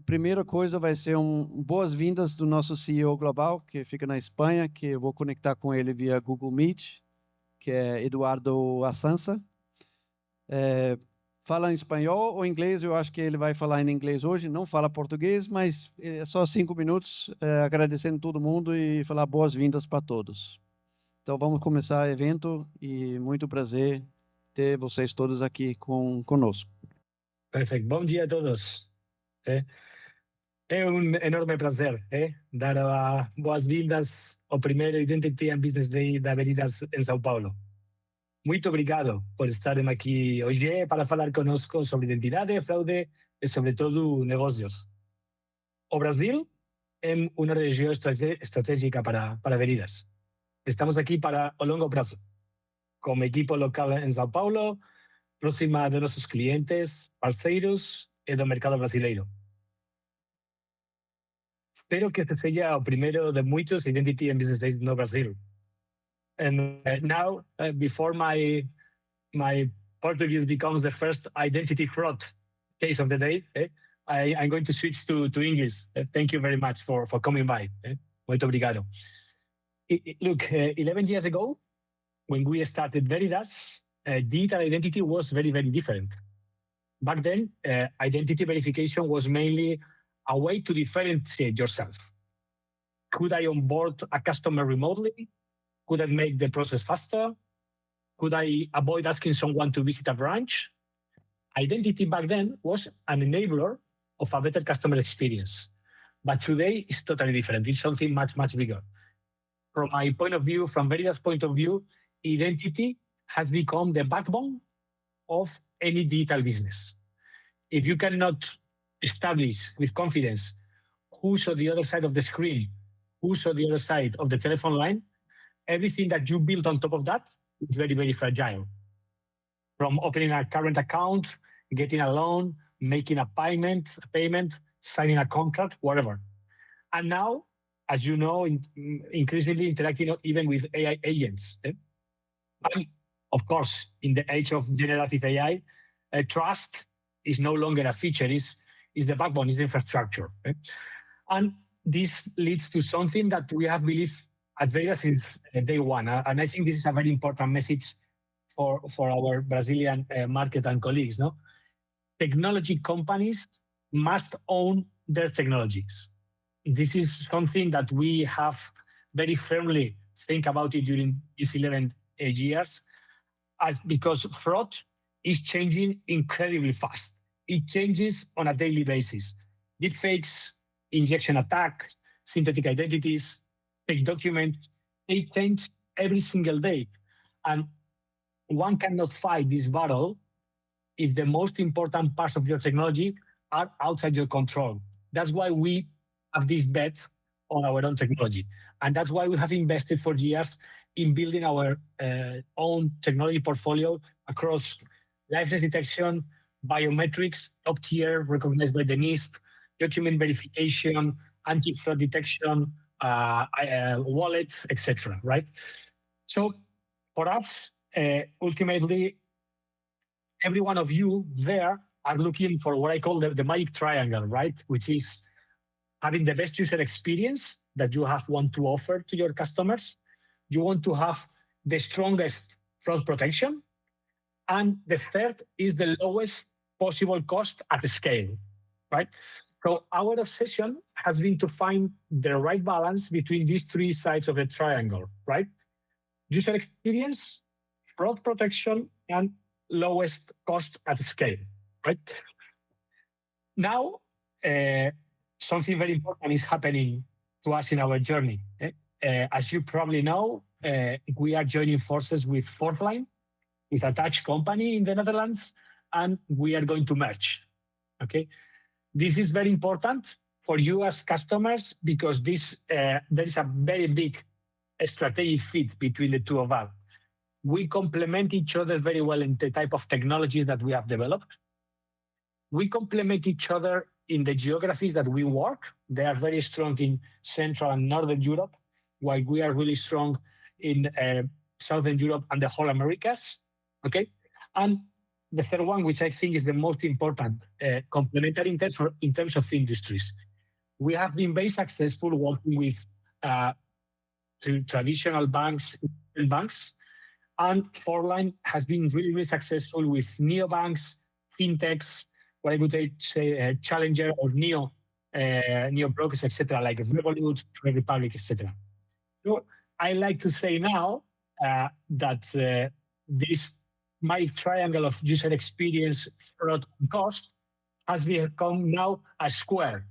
Primeira coisa vai ser boas-vindas do nosso CEO global, que fica na Espanha, que eu vou conectar com ele via Google Meet, que é Eduardo Assança. Fala em espanhol ou inglês, eu acho que ele vai falar em inglês hoje, não fala português, mas é só 5 minutos, agradecendo todo mundo e falar boas-vindas para todos. Então vamos começar o evento e muito prazer ter vocês todos aqui conosco. Perfeito. Bom dia a todos. É enorme prazer dar boas-vindas ao primeiro Identity and Business Day da Veridas em São Paulo. Muito obrigado por estarem aqui hoje para falar conosco sobre identidade, fraude e, sobretudo, negócios. O Brasil é uma região estratégica para Veridas. Estamos aqui para o longo prazo, como equipo local em São Paulo, próxima de nossos clientes, parceiros e do mercado brasileiro. Espero que este seja o primeiro de muitos Identity and Business Days no Brasil. And now, before my Portuguese becomes the first identity fraud case of the day, I'm going to switch to English. Thank you very much for coming by. Muito obrigado. Look, 11 years ago, when we started Veridas, digital identity was very, very different. Back then, identity verification was mainly a way to differentiate yourself. Could I onboard a customer remotely? Could I make the process faster? Could I avoid asking someone to visit a branch? Identity back then was an enabler of a better customer experience. But today it's totally different. It's something much, much bigger. From my point of view, from Veridas' point of view, identity has become the backbone of any digital business. If you cannot establish with confidence who's on the other side of the screen, who's on the other side of the telephone line, everything that you build on top of that is very, very fragile. From opening a current account, getting a loan, making a payment, signing a contract, whatever. And now, as you know, increasingly interacting even with AI agents. And of course, in the age of generative AI, trust is no longer a feature, is the backbone, is the infrastructure. And this leads to something that we have believed at Veridas since day one. And I think this is a very important message for our Brazilian market and colleagues. No? Technology companies must own their technologies. This is something that we have very firmly think about it during these 11 years, because fraud is changing incredibly fast. It changes on a daily basis. Deepfakes, injection attacks, synthetic identities, fake documents, they change every single day. And one cannot fight this battle if the most important parts of your technology are outside your control. That's why we have this bet on our own technology. And that's why we have invested for years in building our own technology portfolio across liveness detection, biometrics, top tier, recognized by the NIST, document verification, anti-fraud detection, wallets, etc. Right? So for us, ultimately, every one of you there are looking for what I call the magic triangle, right? Which is having the best user experience that you want to offer to your customers. You want to have the strongest fraud protection. And the third is the lowest possible cost at scale, right? So our obsession has been to find the right balance between these three sides of the triangle, right? User experience, fraud protection, and lowest cost at scale, right? Now, something very important is happening to us in our journey. As you probably know, we are joining forces with Fourthline, with a Dutch company in the Netherlands, and we are going to merge, okay? This is very important for you as customers because there is a very big strategic fit between the two of us. We complement each other very well in the type of technologies that we have developed. We complement each other in the geographies that we work. They are very strong in Central and Northern Europe, while we are really strong in Southern Europe and the whole Americas, okay? And the third one, which I think is the most important, complementary in terms of industries. We have been very successful working with traditional banks, and Forline has been really, really successful with neobanks, fintechs, what I would say challenger or neo brokers, etc., like Revolut, Trade Republic, etc. So I like to say now that this my triangle of user experience, fraud, and cost has become now a square.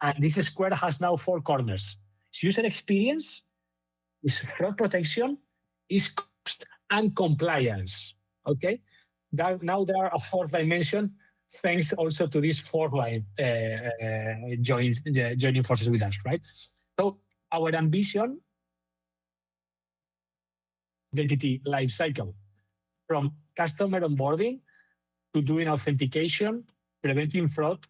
And this square has now 4 corners. It's user experience, is fraud protection, is cost, and compliance. Okay? Now there are a 4th dimension, thanks also to this Forline joining forces with us, right? So our ambition, identity life cycle, from customer onboarding to doing authentication, preventing fraud,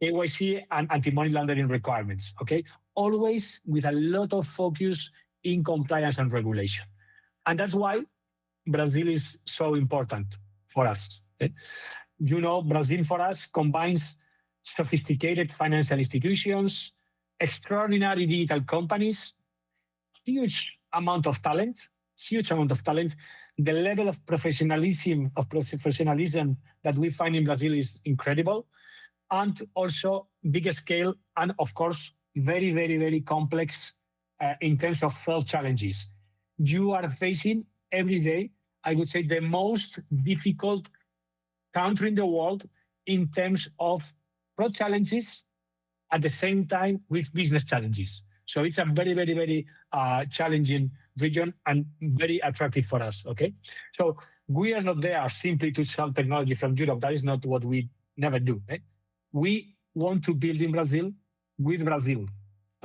KYC, and anti-money laundering requirements, okay? Always with a lot of focus in compliance and regulation. And that's why Brazil is so important for us. Okay? You know, Brazil for us combines sophisticated financial institutions, extraordinary digital companies, huge amount of talent. The level of professionalism that we find in Brazil is incredible, and also bigger scale, and of course, very, very, very complex in terms of fraud challenges. You are facing every day, I would say, the most difficult country in the world in terms of fraud challenges at the same time with business challenges. So it's a very, very, very challenging region and very attractive for us, okay? So we are not there simply to sell technology from Europe. That is not what we never do. Eh? We want to build in Brazil with Brazil,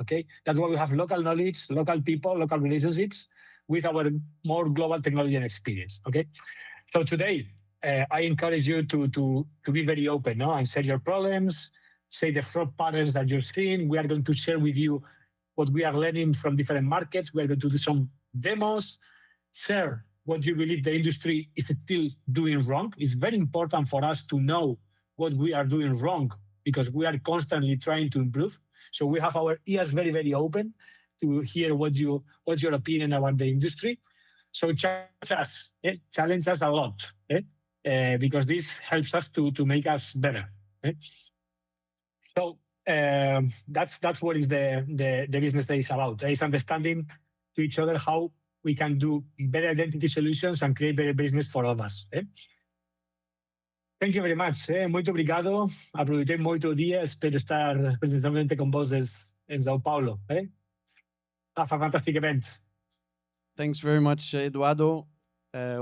okay? That's why we have local knowledge, local people, local relationships with our more global technology and experience, okay? So today, I encourage you to be very open, no? And share your problems, say the fraud patterns that you're seeing. We are going to share with you what we are learning from different markets. We are going to do some demos, share what you believe the industry is still doing wrong. It's very important for us to know what we are doing wrong because we are constantly trying to improve. So we have our ears very, very open to hear what's your opinion about the industry. So challenge us a lot, because this helps us to make us better. So that's what is the business day is about. It's understanding to each other how we can do better identity solutions and create better business for all of us. Thank you very much. Muito obrigado. Aproveitei muito o dia. Espero estar presencialmente com vocês em São Paulo. Have a fantastic event. Thanks very much, Eduardo.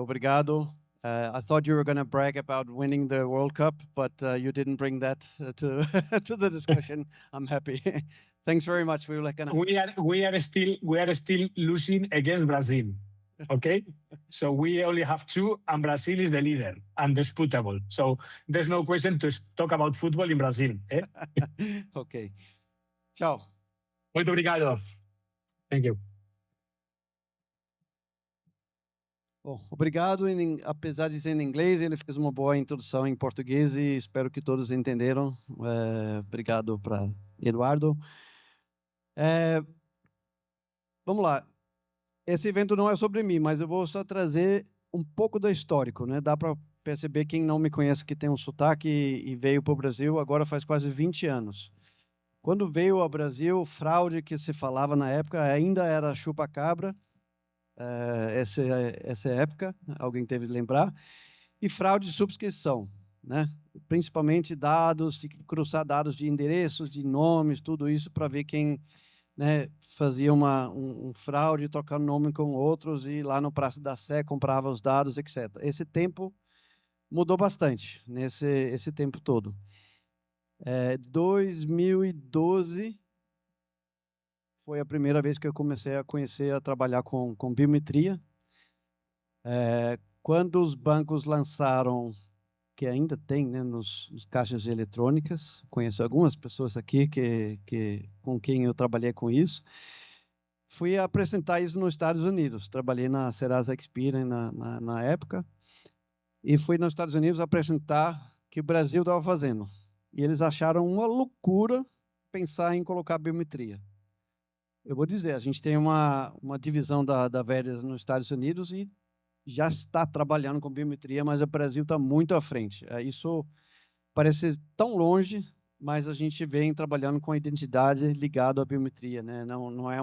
Obrigado. I thought you were going to brag about winning the World Cup, but you didn't bring that to to the discussion. I'm happy. Thanks very much. We are still losing against Brazil. Okay, so we only have 2, and Brazil is the leader, undisputable. So there's no question to talk about football in Brazil. Okay. Ciao. Muito obrigado. Thank you. Bom, obrigado. Apesar de ser em inglês, ele fez uma boa introdução em português e espero que todos entenderam. Obrigado para Eduardo. Vamos lá. Esse evento não é sobre mim, mas eu vou só trazer um pouco do histórico, né? Dá para perceber, quem não me conhece, que tem um sotaque e veio para o Brasil agora faz quase 20 anos. Quando veio ao Brasil, fraude que se falava na época ainda era chupa-cabra. Essa época, alguém teve de lembrar, e fraude de subscrição, né? Principalmente dados, de cruzar dados de endereços, de nomes, tudo isso para ver quem, né, fazia um fraude, trocando nome com outros e lá no Praça da Sé comprava os dados, etc. Esse tempo mudou bastante, esse tempo todo. 2012 foi a primeira vez que eu comecei a trabalhar com biometria. Quando os bancos lançaram, que ainda tem, né, nos caixas eletrônicas, conheço algumas pessoas aqui com quem eu trabalhei com isso, fui apresentar isso nos Estados Unidos. Trabalhei na Serasa Experian na época. e fui nos Estados Unidos apresentar o que o Brasil estava fazendo. E eles acharam uma loucura pensar em colocar biometria. Eu vou dizer, a gente tem uma divisão da Veritas nos Estados Unidos e já está trabalhando com biometria, mas o Brasil está muito à frente. Isso parece tão longe, mas a gente vem trabalhando com a identidade ligada à biometria, né? Não é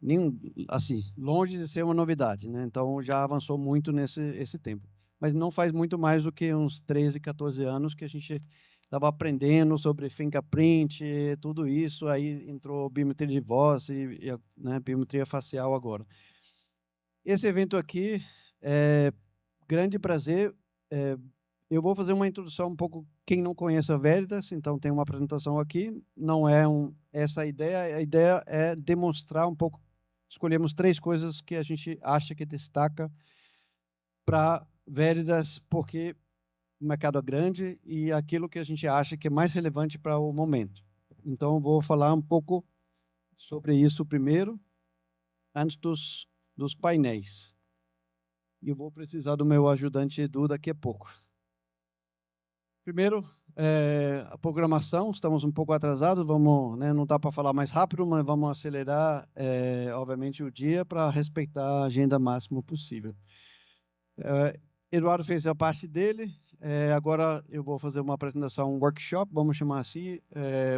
nem assim, longe de ser uma novidade, né? Então já avançou muito esse tempo. Mas não faz muito mais do que uns 13, 14 anos que a gente estava aprendendo sobre fingerprint, tudo isso, aí entrou biometria de voz né, biometria facial agora. Esse evento aqui é grande prazer. Eu vou fazer uma introdução um pouco, quem não conhece a Veritas, então tem uma apresentação aqui. Não é essa a ideia é demonstrar um pouco. Escolhemos 3 coisas que a gente acha que destaca para Veritas, porque o mercado é grande e aquilo que a gente acha que é mais relevante para o momento. Então, vou falar um pouco sobre isso primeiro, antes dos painéis. E eu vou precisar do meu ajudante Edu daqui a pouco. Primeiro, a programação, estamos um pouco atrasados, vamos, né, não dá para falar mais rápido, mas vamos acelerar, obviamente, o dia para respeitar a agenda máximo possível. Eduardo fez a parte dele, agora eu vou fazer uma apresentação, um workshop, vamos chamar assim,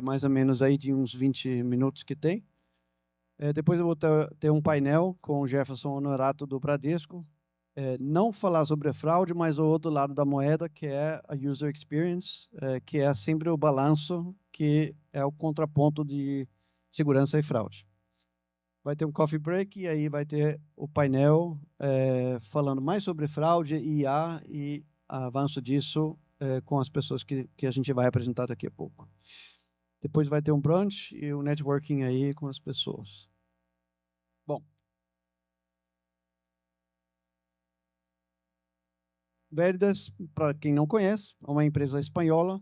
mais ou menos aí de uns 20 minutos que tem. Depois eu vou ter um painel com o Jefferson Honorato do Bradesco, não falar sobre a fraude, mas o outro lado da moeda, que é a user experience, que é sempre o balanço, que é o contraponto de segurança e fraude. Vai ter um coffee break e aí vai ter o painel falando mais sobre fraude, IA e avanço disso com as pessoas que a gente vai apresentar daqui a pouco. Depois vai ter um brunch e o networking aí com as pessoas. Bom, Veritas, para quem não conhece, é uma empresa espanhola,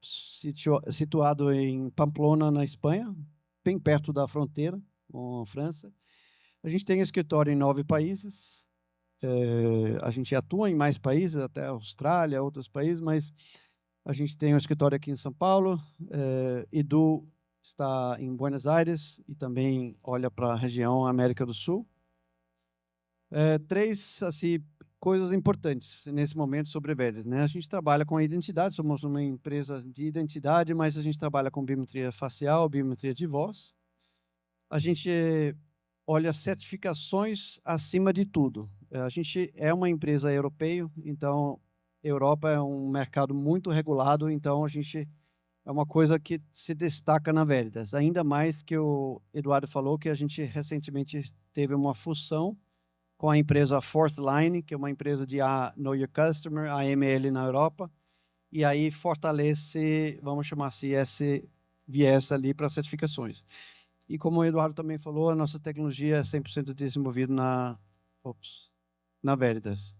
situado em Pamplona, na Espanha, bem perto da fronteira com a França. A gente tem escritório em 9 países, a gente atua em mais países, até Austrália, outros países, mas a gente tem um escritório aqui em São Paulo, Edu está em Buenos Aires e também olha para a região América do Sul. 3 assim, coisas importantes nesse momento sobre a Veritas, né? A gente trabalha com a identidade, somos uma empresa de identidade, mas a gente trabalha com biometria facial, biometria de voz. A gente olha certificações acima de tudo. A gente é uma empresa europeia, então Europa é um mercado muito regulado, então a gente é uma coisa que se destaca na Veritas. Ainda mais que o Eduardo falou que a gente recentemente teve uma fusão com a empresa Fourth Line, que é uma empresa de Know Your Customer, AML na Europa, e aí fortalece, vamos chamar assim, esse viés ali para certificações. E como o Eduardo também falou, a nossa tecnologia é 100% desenvolvida na Veritas.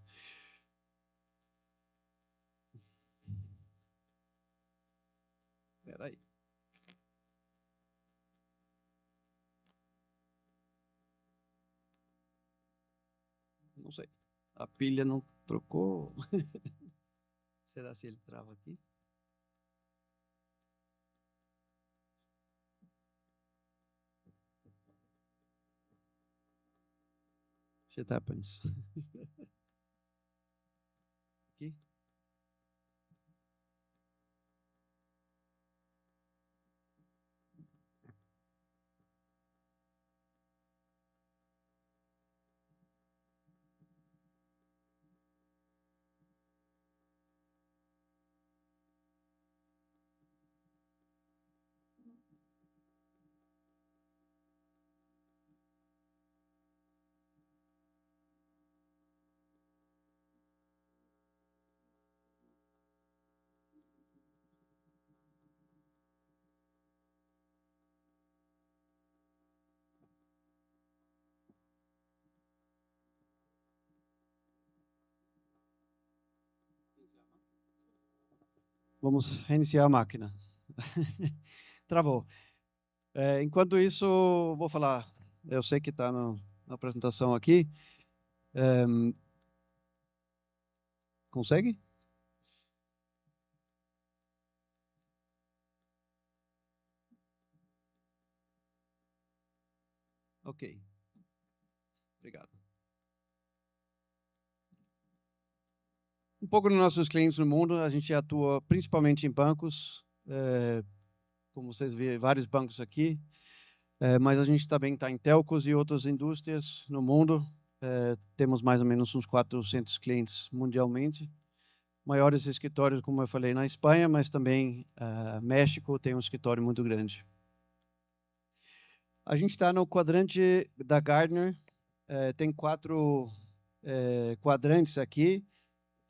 Espera aí. Não sei. A pilha não trocou. Será se ele trava aqui? Shit happens. Aqui. Vamos reiniciar a máquina. Travou. Enquanto isso, vou falar. Eu sei que está na apresentação aqui. Consegue? Ok. Obrigado. Um pouco dos nossos clientes no mundo, a gente atua principalmente em bancos, como vocês veem, vários bancos aqui, mas a gente também está em telcos e outras indústrias no mundo. Temos mais ou menos uns 400 clientes mundialmente. Maiores escritórios, como eu falei, na Espanha, mas também México tem um escritório muito grande. A gente está no quadrante da Gartner, tem 4 quadrantes aqui.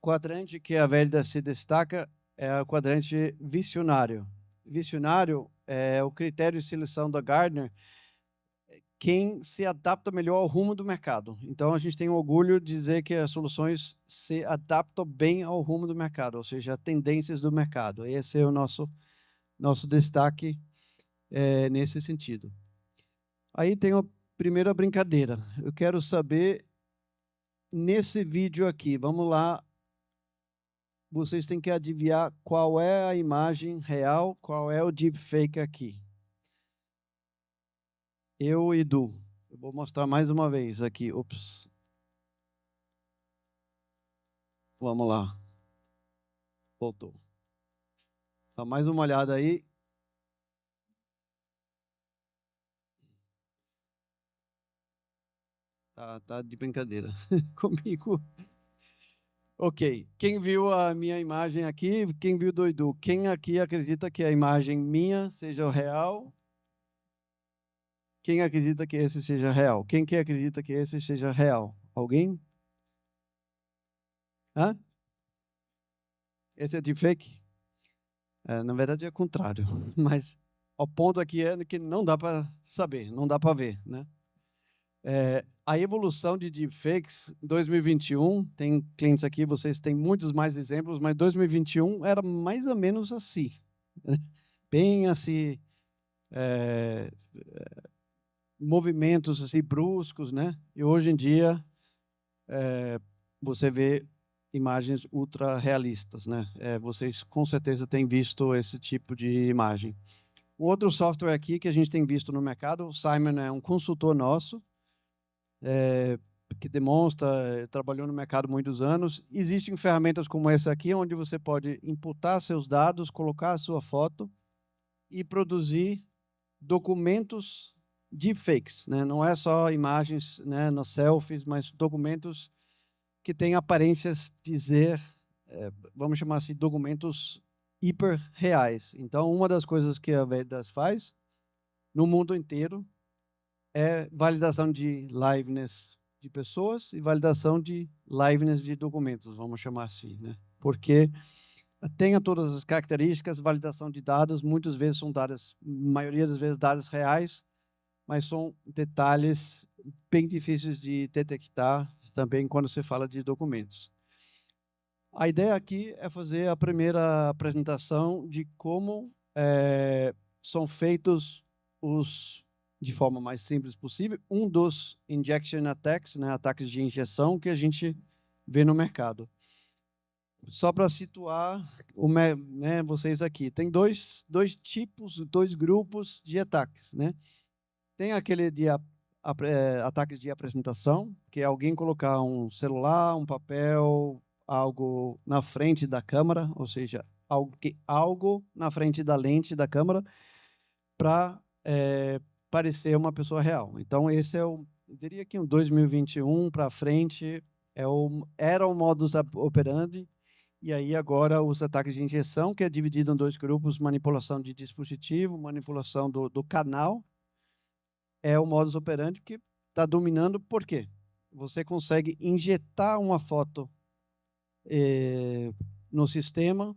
O quadrante que a Verida se destaca é o quadrante visionário. Visionário é o critério de seleção da Gartner, quem se adapta melhor ao rumo do mercado. Então, a gente tem orgulho de dizer que as soluções se adaptam bem ao rumo do mercado, ou seja, tendências do mercado. Esse é o nosso destaque nesse sentido. Aí tem a primeira brincadeira. Eu quero saber, nesse vídeo aqui, vamos lá, vocês têm que adivinhar qual é a imagem real, qual é o deepfake aqui. Eu e Du. Eu vou mostrar mais uma vez aqui. Ops. Vamos lá. Voltou. Dá mais uma olhada aí. Tá de brincadeira comigo. Ok. Quem viu a minha imagem aqui? Quem viu do Edu? Quem aqui acredita que a imagem minha seja real? Quem acredita que esse seja real? Quem que acredita que esse seja real? Alguém? Hã? Esse é deepfake? Na verdade é o contrário, mas o ponto aqui é que não dá para saber, não dá para ver, né? A evolução de deepfakes em 2021, tem clientes aqui, vocês têm muitos mais exemplos, mas 2021 era mais ou menos assim, né? Bem assim, movimentos assim bruscos, né? E hoje em dia você vê imagens ultra realistas, né? Vocês com certeza têm visto esse tipo de imagem. Um outro software aqui que a gente tem visto no mercado, o Simon é um consultor nosso, que demonstra, trabalhou no mercado muitos anos. Existem ferramentas como essa aqui, onde você pode imputar seus dados, colocar a sua foto e produzir documentos deepfakes, né? Não é só imagens, né, nos selfies, mas documentos que têm aparências dizer, vamos chamar assim, documentos hiper reais. Então, uma das coisas que a Vedas faz no mundo inteiro é validação de liveness de pessoas e validação de liveness de documentos, vamos chamar assim, né? Porque tenha todas as características, validação de dados, muitas vezes são dados, maioria das vezes dados reais, mas são detalhes bem difíceis de detectar também quando se fala de documentos. A ideia aqui é fazer a primeira apresentação de como são feitos de forma mais simples possível, um dos injection attacks, né, ataques de injeção que a gente vê no mercado. Só para situar né, vocês aqui, tem dois tipos, dois grupos de ataques, né? Tem aquele de ataques de apresentação, que é alguém colocar um celular, um papel, algo na frente da câmera, ou seja, algo na frente da lente da câmera para parecer uma pessoa real. Então, esse eu diria que em 2021 para frente era o modus operandi, e aí agora os ataques de injeção, que é dividido em dois grupos, manipulação de dispositivo, manipulação do canal, é o modus operandi que está dominando. Por quê? Você consegue injetar uma foto no sistema,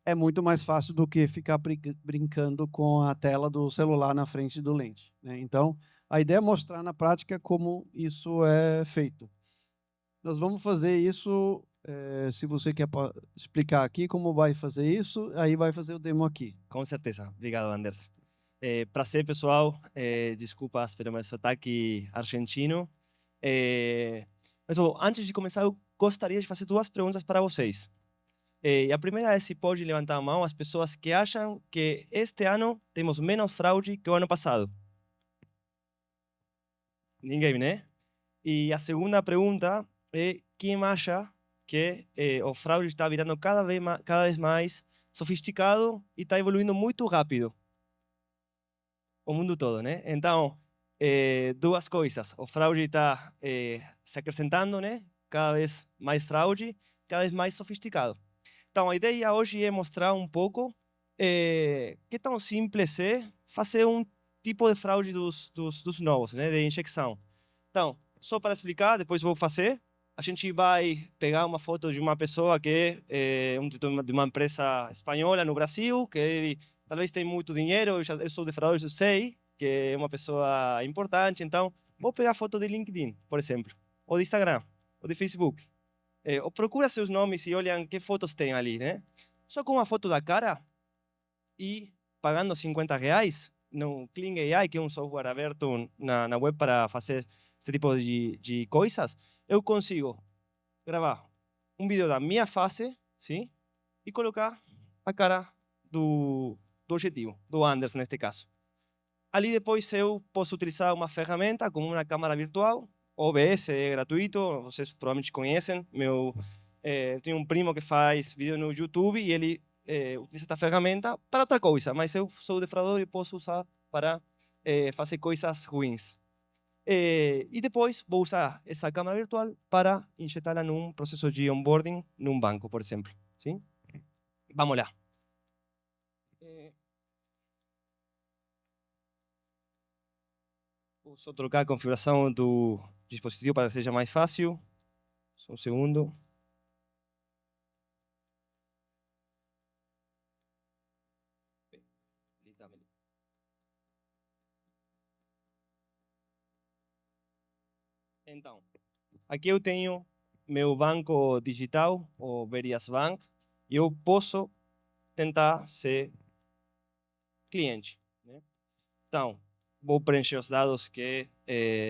é muito mais fácil do que ficar brincando com a tela do celular na frente do lente, né? Então, a ideia é mostrar na prática como isso é feito. Nós vamos fazer isso, se você quer explicar aqui como vai fazer isso, aí vai fazer o demo aqui. Com certeza. Obrigado, Anders. Prazer, pessoal. Desculpas pelo meu sotaque argentino. Mas, antes de começar, eu gostaria de fazer duas perguntas para vocês. E a primeira é se pode levantar a mão as pessoas que acham que este ano temos menos fraude que o ano passado. Ninguém, né? E a segunda pergunta é quem acha que o fraude está virando cada vez mais sofisticado e está evoluindo muito rápido. O mundo todo, né? Então, duas coisas. O fraude está se acrescentando, né? Cada vez mais fraude, cada vez mais sofisticado. Então, a ideia hoje é mostrar um pouco que tão simples é fazer um tipo de fraude dos novos, né? De injeção. Então, só para explicar, depois vou fazer. A gente vai pegar uma foto de uma pessoa que é de uma empresa espanhola no Brasil, que ele talvez tem muito dinheiro, eu sou defraudador, eu sei que é uma pessoa importante, então vou pegar foto de LinkedIn, por exemplo, ou de Instagram, ou de Facebook. Ou procura seus nomes e olham que fotos tem ali, né? Só com uma foto da cara e pagando R$ 50 no Kling AI, que é um software aberto na web para fazer esse tipo de coisas, eu consigo gravar um vídeo da minha face, sim, e colocar a cara do objetivo, do Anders neste caso. Ali depois eu posso utilizar uma ferramenta como uma câmera virtual. OBS é gratuito, vocês provavelmente conhecem. Eu tenho um primo que faz vídeo no YouTube e ele utiliza esta ferramenta para outra coisa, mas eu sou defraudador e posso usar para fazer coisas ruins. E depois vou usar essa câmera virtual para injetá-la num processo de onboarding num banco, por exemplo. Sim? Vamos lá. Vou só trocar a configuração do dispositivo para que seja mais fácil. Só um segundo. Então, aqui eu tenho meu banco digital, o Veritas Bank, e eu posso tentar ser cliente, né? Então, vou preencher os dados que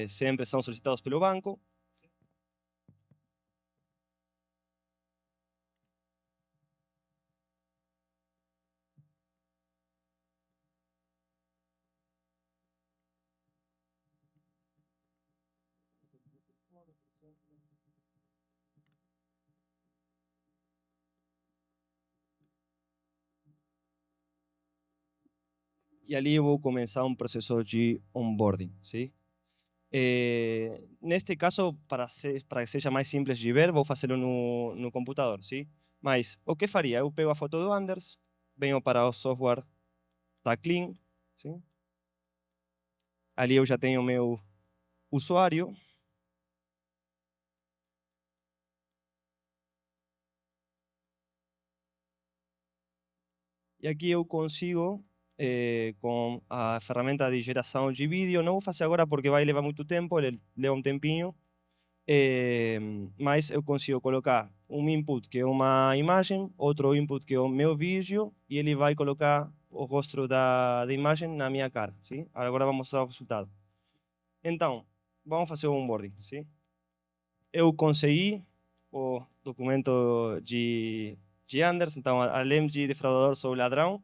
sempre são solicitados pelo banco. E ali eu vou começar um processo de onboarding, sim? Neste caso, para que seja mais simples de ver, vou fazê-lo no computador, sim? Mas o que faria? Eu pego a foto do Anders, venho para o software da Clean, sim? Ali eu já tenho meu usuário. E aqui eu consigo, com a ferramenta de geração de vídeo, não vou fazer agora porque vai levar muito tempo, ele leva um tempinho, mas eu consigo colocar um input que é uma imagem, outro input que é o meu vídeo, e ele vai colocar o rosto da imagem na minha cara, sim? Agora vamos mostrar o resultado. Então, vamos fazer o onboarding, sim? Eu consegui o documento de Anders, então, além de defraudador, sou ladrão.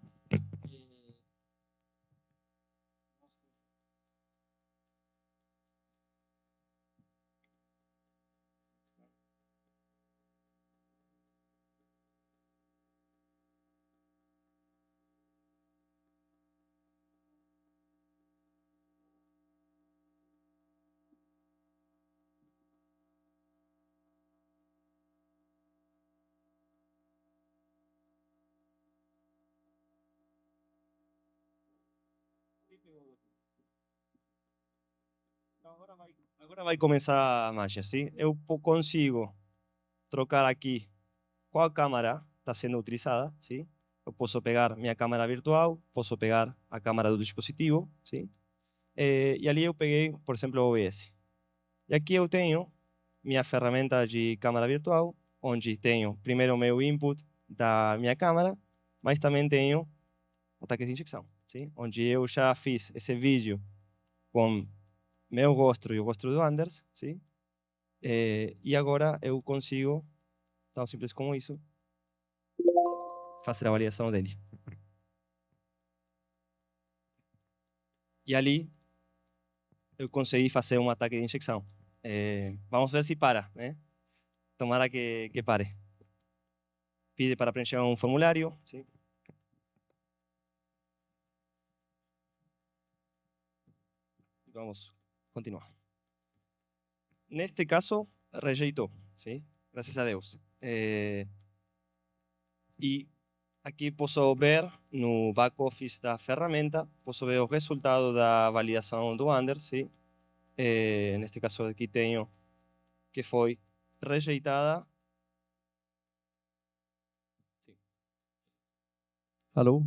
Então, agora vai começar a mágica, sim? Eu consigo trocar aqui qual câmera está sendo utilizada, sim? Eu posso pegar minha câmera virtual, posso pegar a câmera do dispositivo, sim? E ali eu peguei, por exemplo, o OBS. E aqui eu tenho minha ferramenta de câmera virtual, onde tenho primeiro o meu input da minha câmera, mas também tenho ataque de injeção, sim? Onde eu já fiz esse vídeo com meu rosto e o rosto do Anders, sim? E agora eu consigo, tão simples como isso, fazer a validação dele. E ali eu consegui fazer um ataque de injeção. Vamos ver se para, né? Tomara que pare. Pide para preencher um formulário, sim. Vamos continuar. Neste caso, rejeitou, sim? Graças a Deus. E aqui posso ver no back-office da ferramenta, posso ver o resultado da validação do Anders, sim? Neste caso aqui tenho que foi rejeitada. Sim. Alô?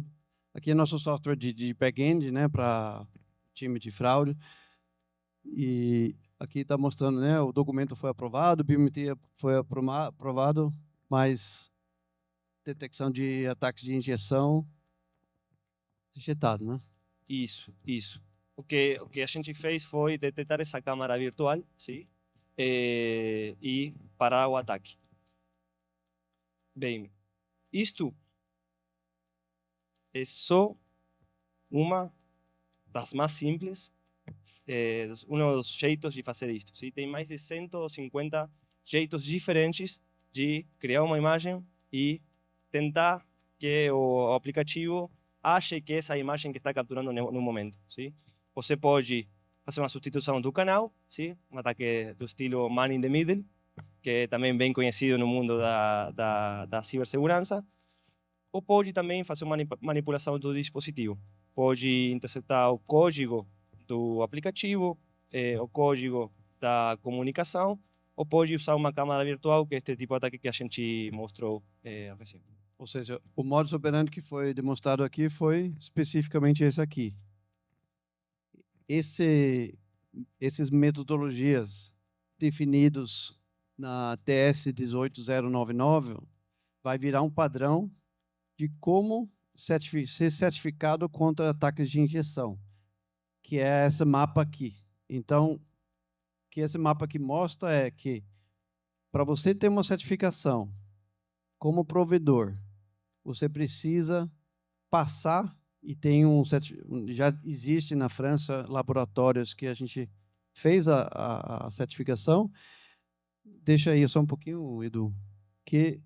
Aqui é nosso software de back-end, né, para time de fraude. E aqui está mostrando, né, o documento foi aprovado, biometria foi aprovado, mas detecção de ataques de injeção rejeitado, né? Isso, isso. O que a gente fez foi detectar essa câmara virtual, sim? E parar o ataque. Bem, isto é só uma das mais simples, um dos jeitos de fazer isto. Sim? Tem mais de 150 jeitos diferentes de criar uma imagem e tentar que o aplicativo ache que essa imagem que está capturando no momento. Sim? Você pode fazer uma substituição do canal, sim? Um ataque do estilo Man in the Middle, que é também bem conhecido no mundo da cibersegurança, ou pode também fazer uma manipulação do dispositivo. Pode interceptar o código do aplicativo, o código da comunicação, ou pode usar uma câmera virtual, que é este tipo de ataque que a gente mostrou recente. Ou seja, o modus operandi que foi demonstrado aqui foi especificamente esse aqui. Esses metodologias definidos na TS 18099 vai virar um padrão de como ser certificado contra ataques de injeção, que é esse mapa aqui. Então, o que esse mapa aqui mostra é que para você ter uma certificação como provedor, você precisa passar, e tem já existe na França laboratórios que a gente fez a certificação. Deixa aí só um pouquinho, Edu, que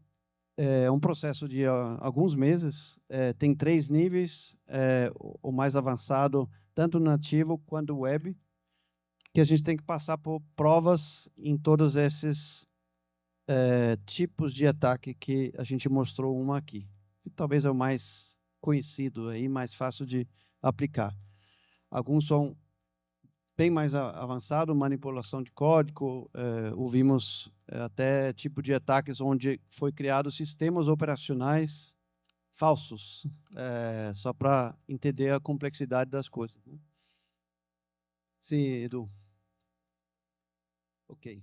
é um processo de alguns meses, tem 3 níveis, o mais avançado, tanto nativo quanto web, que a gente tem que passar por provas em todos esses tipos de ataque que a gente mostrou uma aqui. Que talvez é o mais conhecido aí, mais fácil de aplicar. Alguns são bem mais avançados, manipulação de código, ouvimos até tipo de ataques onde foi criados sistemas operacionais falsos, só para entender a complexidade das coisas. Né? Sim, Edu. Ok.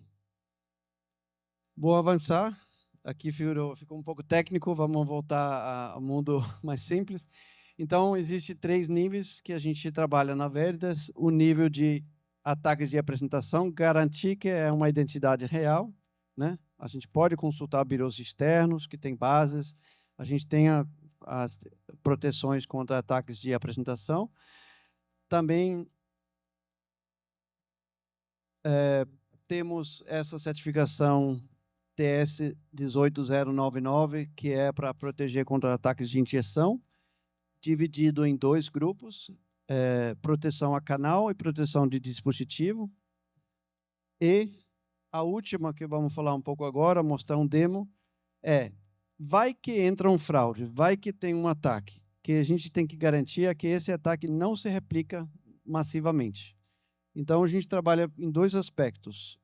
Vou avançar. Aqui ficou um pouco técnico, vamos voltar ao mundo mais simples. Então, existem 3 níveis que a gente trabalha na Veritas. O nível de ataques de apresentação, garantir que é uma identidade real, né? A gente pode consultar birôs externos, que tem bases, a gente tem as proteções contra ataques de apresentação. Também temos essa certificação TS 18099, que é para proteger contra ataques de injeção, dividido em 2 grupos, proteção a canal e proteção de dispositivo. E a última, que vamos falar um pouco agora, mostrar um demo, vai que entra um fraude, vai que tem um ataque, que a gente tem que garantir é que esse ataque não se replica massivamente. Então, a gente trabalha em 2 aspectos.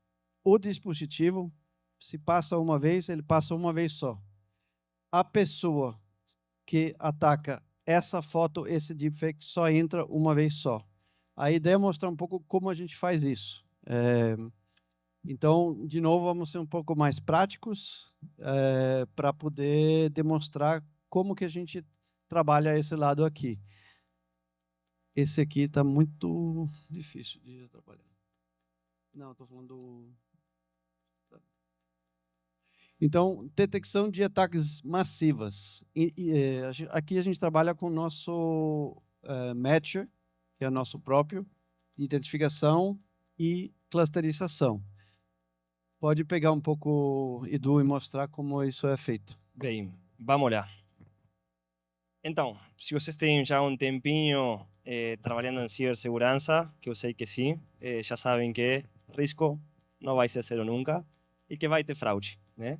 O dispositivo, se passa uma vez, ele passa uma vez só. A pessoa que ataca essa foto, esse deepfake, só entra uma vez só. A ideia é mostrar um pouco como a gente faz isso. Então, de novo, vamos ser um pouco mais práticos para poder demonstrar como que a gente trabalha esse lado aqui. Esse aqui está muito difícil de trabalhar. Não, estou falando Então, detecção de ataques massivas. Aqui a gente trabalha com o nosso Matcher, que é o nosso próprio, identificação e clusterização. Pode pegar um pouco, Edu, e mostrar como isso é feito. Bem, vamos lá. Então, se vocês têm já um tempinho trabalhando em cibersegurança, que eu sei que sim, já sabem que risco não vai ser zero nunca e que vai ter fraude, né?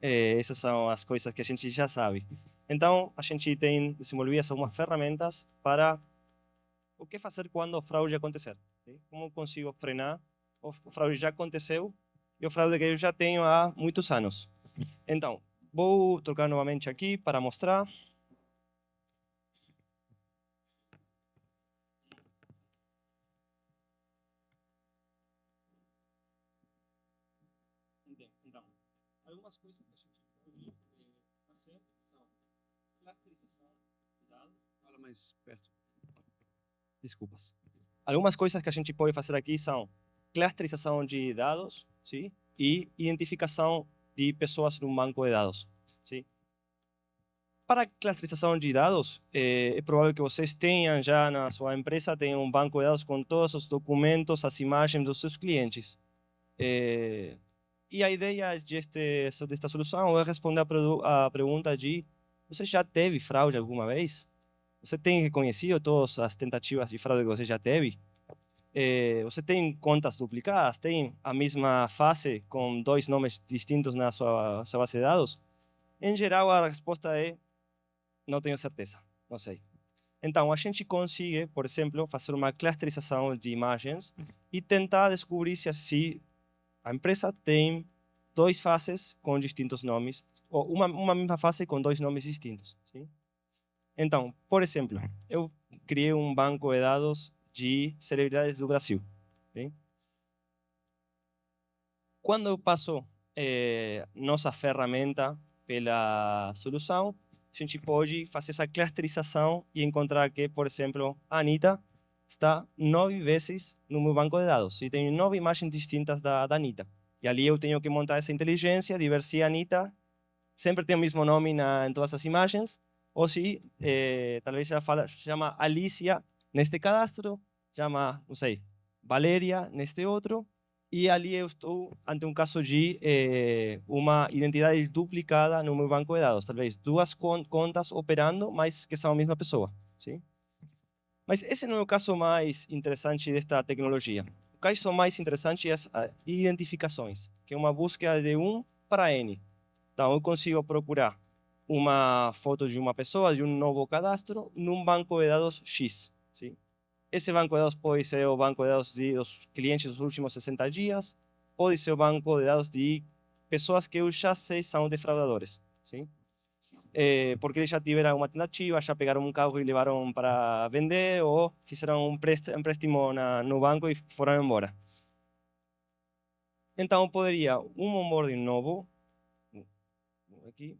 Essas são as coisas que a gente já sabe. Então, a gente tem desenvolvido algumas ferramentas para o que fazer quando a fraude acontecer. Okay? Como consigo frenar? O fraude já aconteceu e o fraude que eu já tenho há muitos anos. Então, vou trocar novamente aqui para mostrar. Então, algumas coisas que a gente pode fazer são clusterização de dados. Fala mais perto. Desculpas. Algumas coisas que a gente pode fazer aqui são clusterização de dados, sim, e identificação de pessoas num banco de dados, sim. Para clusterização de dados, é provável que vocês tenham já na sua empresa tenham um banco de dados com todos os documentos, as imagens dos seus clientes. E a ideia desta solução é responder a pergunta de: você já teve fraude alguma vez? Você tem reconhecido todas as tentativas de fraude que você já teve? Você tem contas duplicadas? Tem a mesma face com 2 nomes distintos na sua base de dados? Em geral, a resposta é: não tenho certeza, não sei. Então, a gente consegue, por exemplo, fazer uma clusterização de imagens e tentar descobrir se a empresa tem 2 faces com distintos nomes, ou uma mesma face com 2 nomes distintos. Sim? Então, por exemplo, eu criei um banco de dados de celebridades do Brasil. Sim? Quando eu passo nossa ferramenta pela solução, a gente pode fazer essa clusterização e encontrar que, por exemplo, a Anitta está 9 vezes no meu banco de dados e tem 9 imagens distintas da Anitta. E ali eu tenho que montar essa inteligência de ver se a Anitta sempre tem o mesmo nome em todas as imagens, ou se talvez ela chama Alicia neste cadastro, chama, não sei, Valéria neste outro, e ali eu estou ante um caso de uma identidade duplicada no meu banco de dados. Talvez 2 contas operando, mas que são a mesma pessoa. Sim? Mas esse não é o caso mais interessante desta tecnologia. O caso mais interessante é as identificações, que é uma búsqueda de 1 para N. Então, eu consigo procurar uma foto de uma pessoa, de um novo cadastro, num banco de dados X. Sim? Esse banco de dados pode ser o banco de dados dos clientes dos últimos 60 dias, pode ser o banco de dados de pessoas que eu já sei são defraudadores. Sim? Porque eles já tiveram uma tentativa, já pegaram um carro e levaram para vender, ou fizeram um empréstimo no banco e foram embora. Então, eu poderia, um onboarding novo, aqui,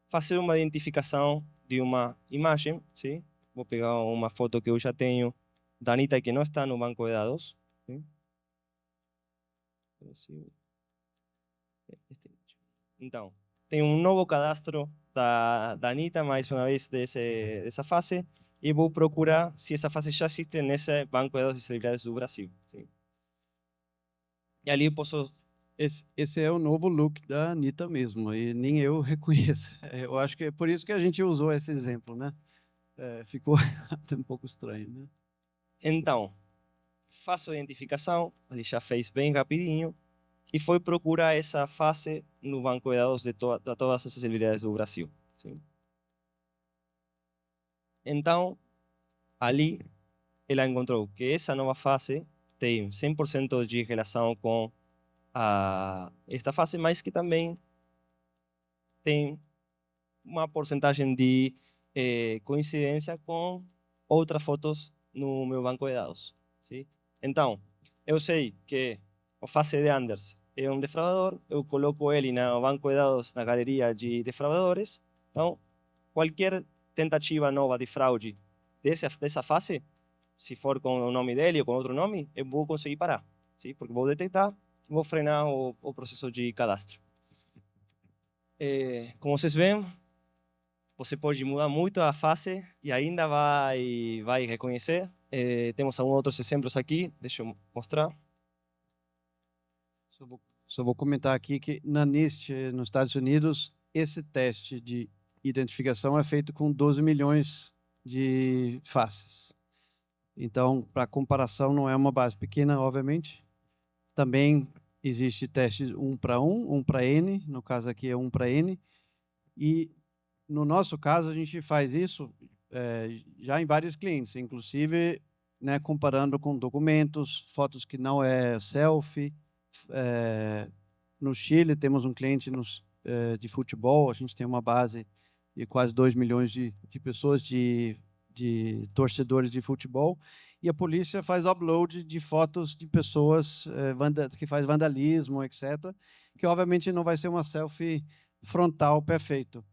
fazer uma identificação de uma imagem, sim? Vou pegar uma foto que eu já tenho da Anitta que não está no banco de dados. Sim? Então, tem um novo cadastro da Anitta, mais uma vez, dessa fase, e vou procurar se essa fase já existe nesse banco de dados de celebridades do Brasil. Sim? E ali eu posso... Esse é o novo look da Anitta mesmo, e nem eu reconheço. Eu acho que é por isso que a gente usou esse exemplo, né? Ficou até um pouco estranho, né? Então, faço a identificação, ele já fez bem rapidinho, e foi procurar essa fase no banco de dados de todas as celebridades do Brasil. Sim? Então, ali, ela encontrou que essa nova fase tem 100% de relação com esta fase, mas que também tem uma porcentagem de coincidência com outras fotos no meu banco de dados. Sim? Então, eu sei que o face de Anders é um defraudador, eu coloco ele no banco de dados, na galeria de defraudadores. Então, qualquer tentativa nova de fraude dessa fase, se for com o nome dele ou com outro nome, eu vou conseguir parar. Sim? Porque vou detectar, vou frenar o processo de cadastro. Como vocês veem, você pode mudar muito a face e ainda vai reconhecer. Temos alguns outros exemplos aqui, deixa eu mostrar. Só vou comentar aqui que na NIST, nos Estados Unidos, esse teste de identificação é feito com 12 milhões de faces. Então, para comparação, não é uma base pequena, obviamente. Também existe teste 1 para 1, 1 para N, no caso aqui é 1 para N. E no nosso caso, a gente faz isso já em vários clientes, inclusive, né, comparando com documentos, fotos que não é selfie. No Chile, temos um cliente de futebol, a gente tem uma base de quase 2 milhões de pessoas, de torcedores de futebol, e a polícia faz upload de fotos de pessoas que faz vandalismo, etc., que obviamente não vai ser uma selfie frontal perfeito.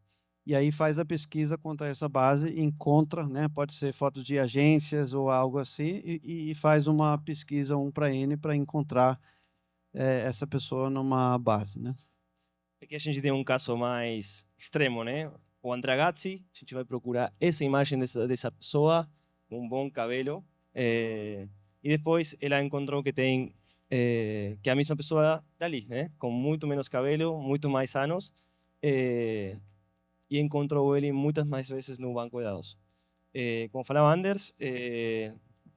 E aí faz a pesquisa contra essa base e encontra, né, pode ser fotos de agências ou algo assim, e faz uma pesquisa 1 para N para encontrar essa pessoa numa base, né? Aqui a gente tem um caso mais extremo, né? O André Gazzi, a gente vai procurar essa imagem dessa pessoa com um bom cabelo, e depois ela encontrou que tem que é a mesma pessoa dali, né? Com muito menos cabelo, muito mais anos, e encontrou ele muitas mais vezes no banco de dados. Como falava Anders,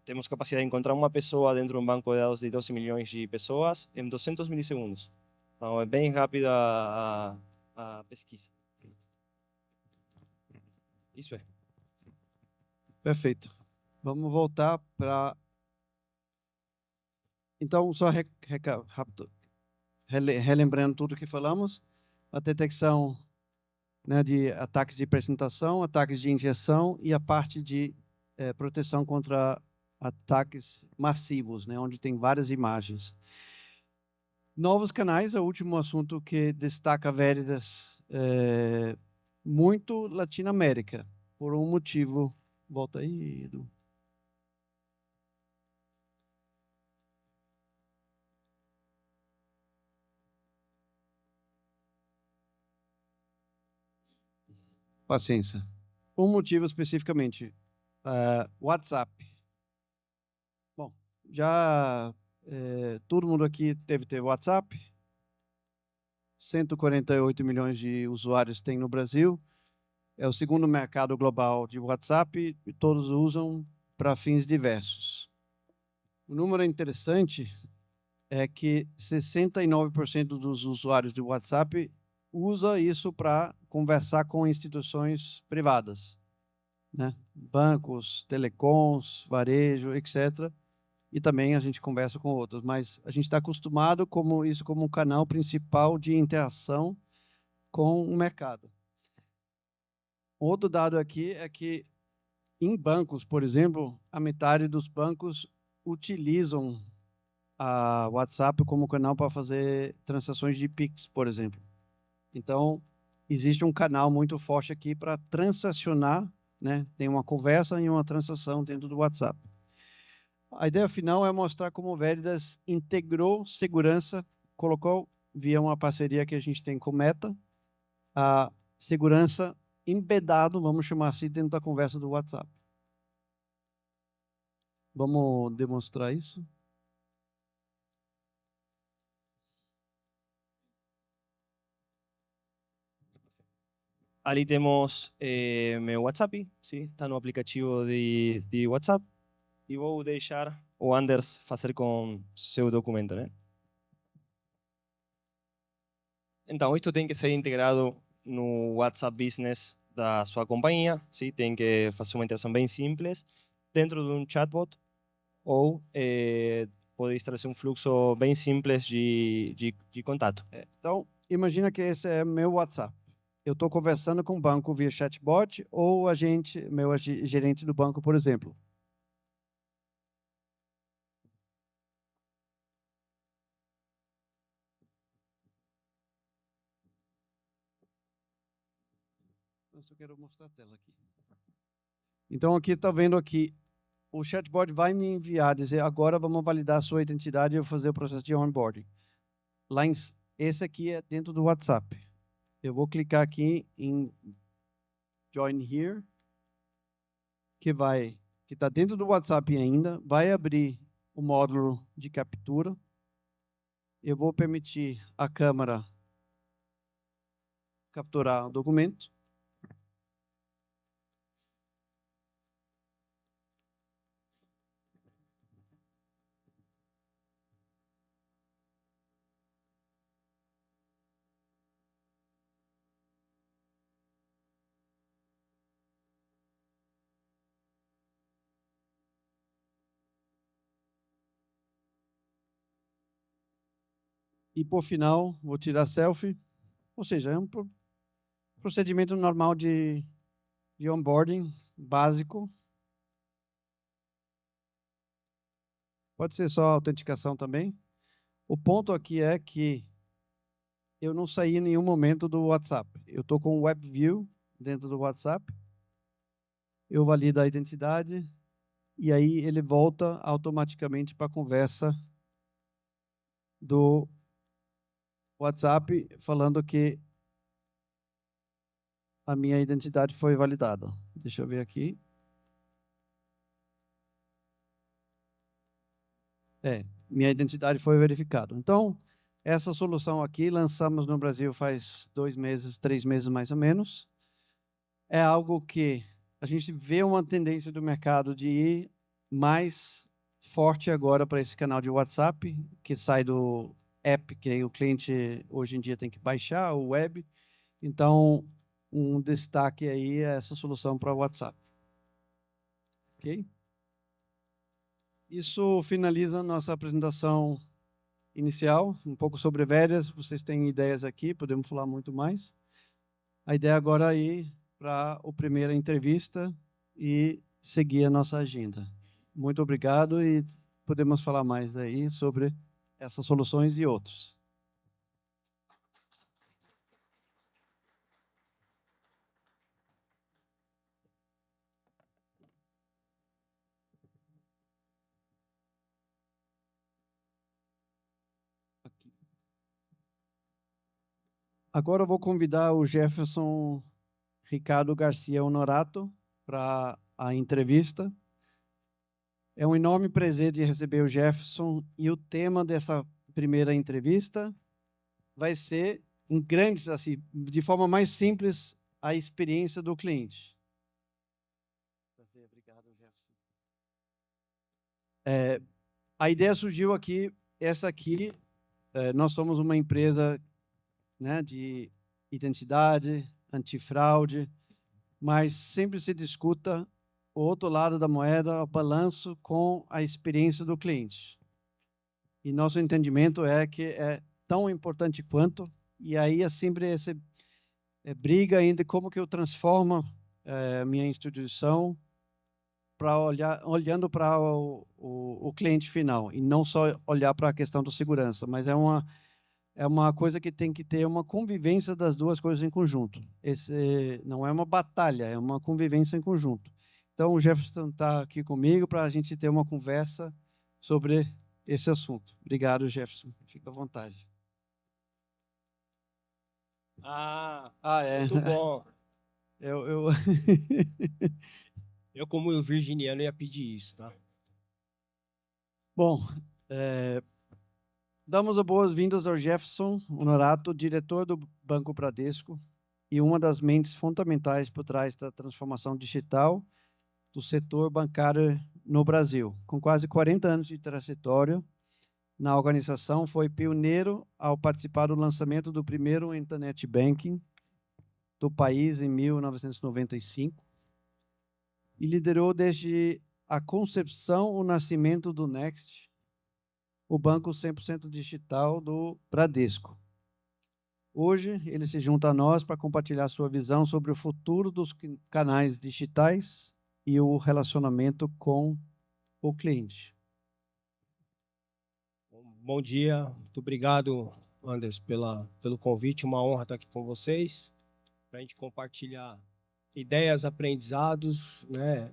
temos capacidade de encontrar uma pessoa dentro de um banco de dados de 12 milhões de pessoas em 200 milissegundos. Então, é bem rápida a pesquisa. Isso é. Perfeito. Vamos voltar para... Então, só rápido, relembrando tudo que falamos, a detecção, né, de ataques de apresentação, ataques de injeção e a parte de proteção contra ataques massivos, né, onde tem várias imagens. Novos canais é o último assunto que destaca Veritas muito Latinoamérica, por um motivo. Volta aí, Edu. Paciência. Um motivo especificamente. WhatsApp. Bom, já todo mundo aqui deve ter WhatsApp. 148 milhões de usuários tem no Brasil. É o segundo mercado global de WhatsApp e todos usam para fins diversos. O número interessante é que 69% dos usuários de WhatsApp usa isso para conversar com instituições privadas, né? Bancos, telecoms, varejo, etc. E também a gente conversa com outros, mas a gente está acostumado como um canal principal de interação com o mercado. Outro dado aqui é que em bancos, por exemplo, a metade dos bancos utilizam a WhatsApp como canal para fazer transações de Pix, por exemplo. Então, existe um canal muito forte aqui para transacionar, né? Tem uma conversa e uma transação dentro do WhatsApp. A ideia final é mostrar como o Veritas integrou segurança, colocou, via uma parceria que a gente tem com o Meta, a segurança embedado, vamos chamar assim, dentro da conversa do WhatsApp. Vamos demonstrar isso? Ali temos meu WhatsApp, sim, está no aplicativo de WhatsApp. E vou deixar o Anders fazer com seu documento, né? Então, isto tem que ser integrado no WhatsApp Business da sua companhia, sim? Tem que fazer uma interação bem simples dentro de um chatbot ou pode estabelecer um fluxo bem simples de contato. Então, imagina que esse é meu WhatsApp. Eu estou conversando com o banco via chatbot ou meu gerente do banco, por exemplo. Eu só quero mostrar a tela aqui. Então, aqui está vendo aqui, o chatbot vai me enviar, dizer, agora vamos validar a sua identidade e eu vou fazer o processo de onboarding. Esse aqui é dentro do WhatsApp. Eu vou clicar aqui em Join Here, que está dentro do WhatsApp ainda, vai abrir o módulo de captura. Eu vou permitir a câmera capturar o documento. E, por final, vou tirar selfie. Ou seja, é um procedimento normal de onboarding básico. Pode ser só autenticação também. O ponto aqui é que eu não saí em nenhum momento do WhatsApp. Eu estou com o WebView dentro do WhatsApp. Eu valido a identidade e aí ele volta automaticamente para a conversa do WhatsApp falando que a minha identidade foi validada. Deixa eu ver aqui. Minha identidade foi verificada. Então, essa solução aqui, lançamos no Brasil faz 2 meses, 3 meses mais ou menos. É algo que a gente vê uma tendência do mercado de ir mais forte agora para esse canal de WhatsApp, que sai do app, que o cliente hoje em dia tem que baixar, o web. Então, um destaque aí é essa solução para o WhatsApp. Ok? Isso finaliza a nossa apresentação inicial, um pouco sobre Veras. Vocês têm ideias aqui, podemos falar muito mais. A ideia agora é ir para a primeira entrevista e seguir a nossa agenda. Muito obrigado e podemos falar mais aí sobre essas soluções e outros. Agora eu vou convidar o Jefferson Ricardo Garcia Honorato para a entrevista. É um enorme prazer de receber o Jefferson e o tema dessa primeira entrevista vai ser, em grandes, assim, de forma mais simples, a experiência do cliente. Obrigado, Jefferson. A ideia surgiu aqui, essa aqui, nós somos uma empresa, né, de identidade, antifraude, mas sempre se discuta o outro lado da moeda, o balanço com a experiência do cliente. E nosso entendimento é que é tão importante quanto, e aí é sempre essa briga entre como que eu transformo minha instituição para olhando para o cliente final, e não só olhar para a questão da segurança, mas é uma coisa que tem que ter uma convivência das duas coisas em conjunto. Esse não é uma batalha, é uma convivência em conjunto. Então, o Jefferson está aqui comigo para a gente ter uma conversa sobre esse assunto. Obrigado, Jefferson. Fica à vontade. É. Muito bom. Eu, como virginiano, ia pedir isso, tá? Bom, damos as boas-vindas ao Jefferson Honorato, diretor do Banco Bradesco e uma das mentes fundamentais por trás da transformação digital do setor bancário no Brasil. Com quase 40 anos de trajetória na organização, foi pioneiro ao participar do lançamento do primeiro Internet Banking do país em 1995 e liderou desde a concepção o nascimento do Next, o banco 100% digital do Bradesco. Hoje, ele se junta a nós para compartilhar sua visão sobre o futuro dos canais digitais e o relacionamento com o cliente. Bom dia, muito obrigado, Anderson, pelo convite. Uma honra estar aqui com vocês, para a gente compartilhar ideias, aprendizados, né?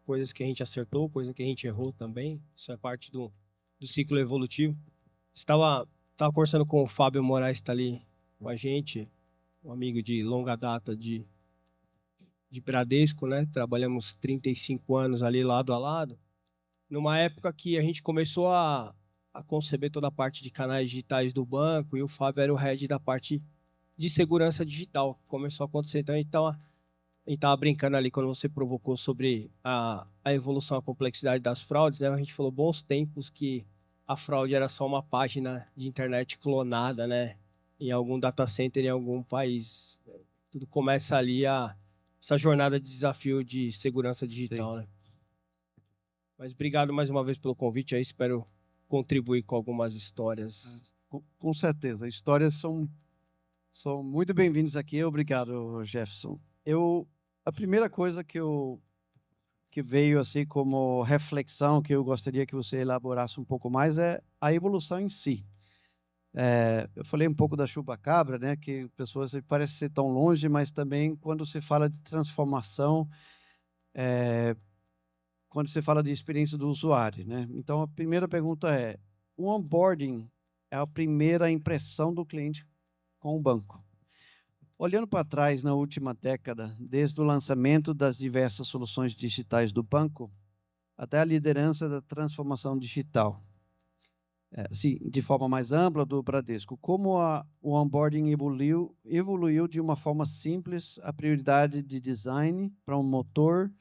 Coisas que a gente acertou, coisas que a gente errou também. Isso é parte do ciclo evolutivo. Estava conversando com o Fábio Moraes, que está ali com a gente. um amigo de longa data de Bradesco, né? Trabalhamos 35 anos ali lado a lado. Numa época que a gente começou a conceber toda a parte de canais digitais do banco e o Fábio era o head da parte de segurança digital. Começou a acontecer. Então, a gente estava brincando ali quando você provocou sobre a evolução, a complexidade das fraudes, né? A gente falou bons tempos que a fraude era só uma página de internet clonada, né? Em algum data center em algum país. Tudo começa ali essa jornada de desafio de segurança digital, Sim. né? Mas obrigado mais uma vez pelo convite. Aí espero contribuir com algumas histórias. Com certeza. Histórias são muito bem-vindas aqui. Obrigado, Jefferson. A primeira coisa que veio assim como reflexão que eu gostaria que você elaborasse um pouco mais é a evolução em si. Eu falei um pouco da chupa-cabra, né? Que pessoas parece ser tão longe, mas também quando se fala de transformação, quando se fala de experiência do usuário, né? Então a primeira pergunta é: o onboarding é a primeira impressão do cliente com o banco. Olhando para trás na última década, desde o lançamento das diversas soluções digitais do banco até a liderança da transformação digital, sim, de forma mais ampla do Bradesco, como o onboarding evoluiu de uma forma simples a prioridade de design para um motor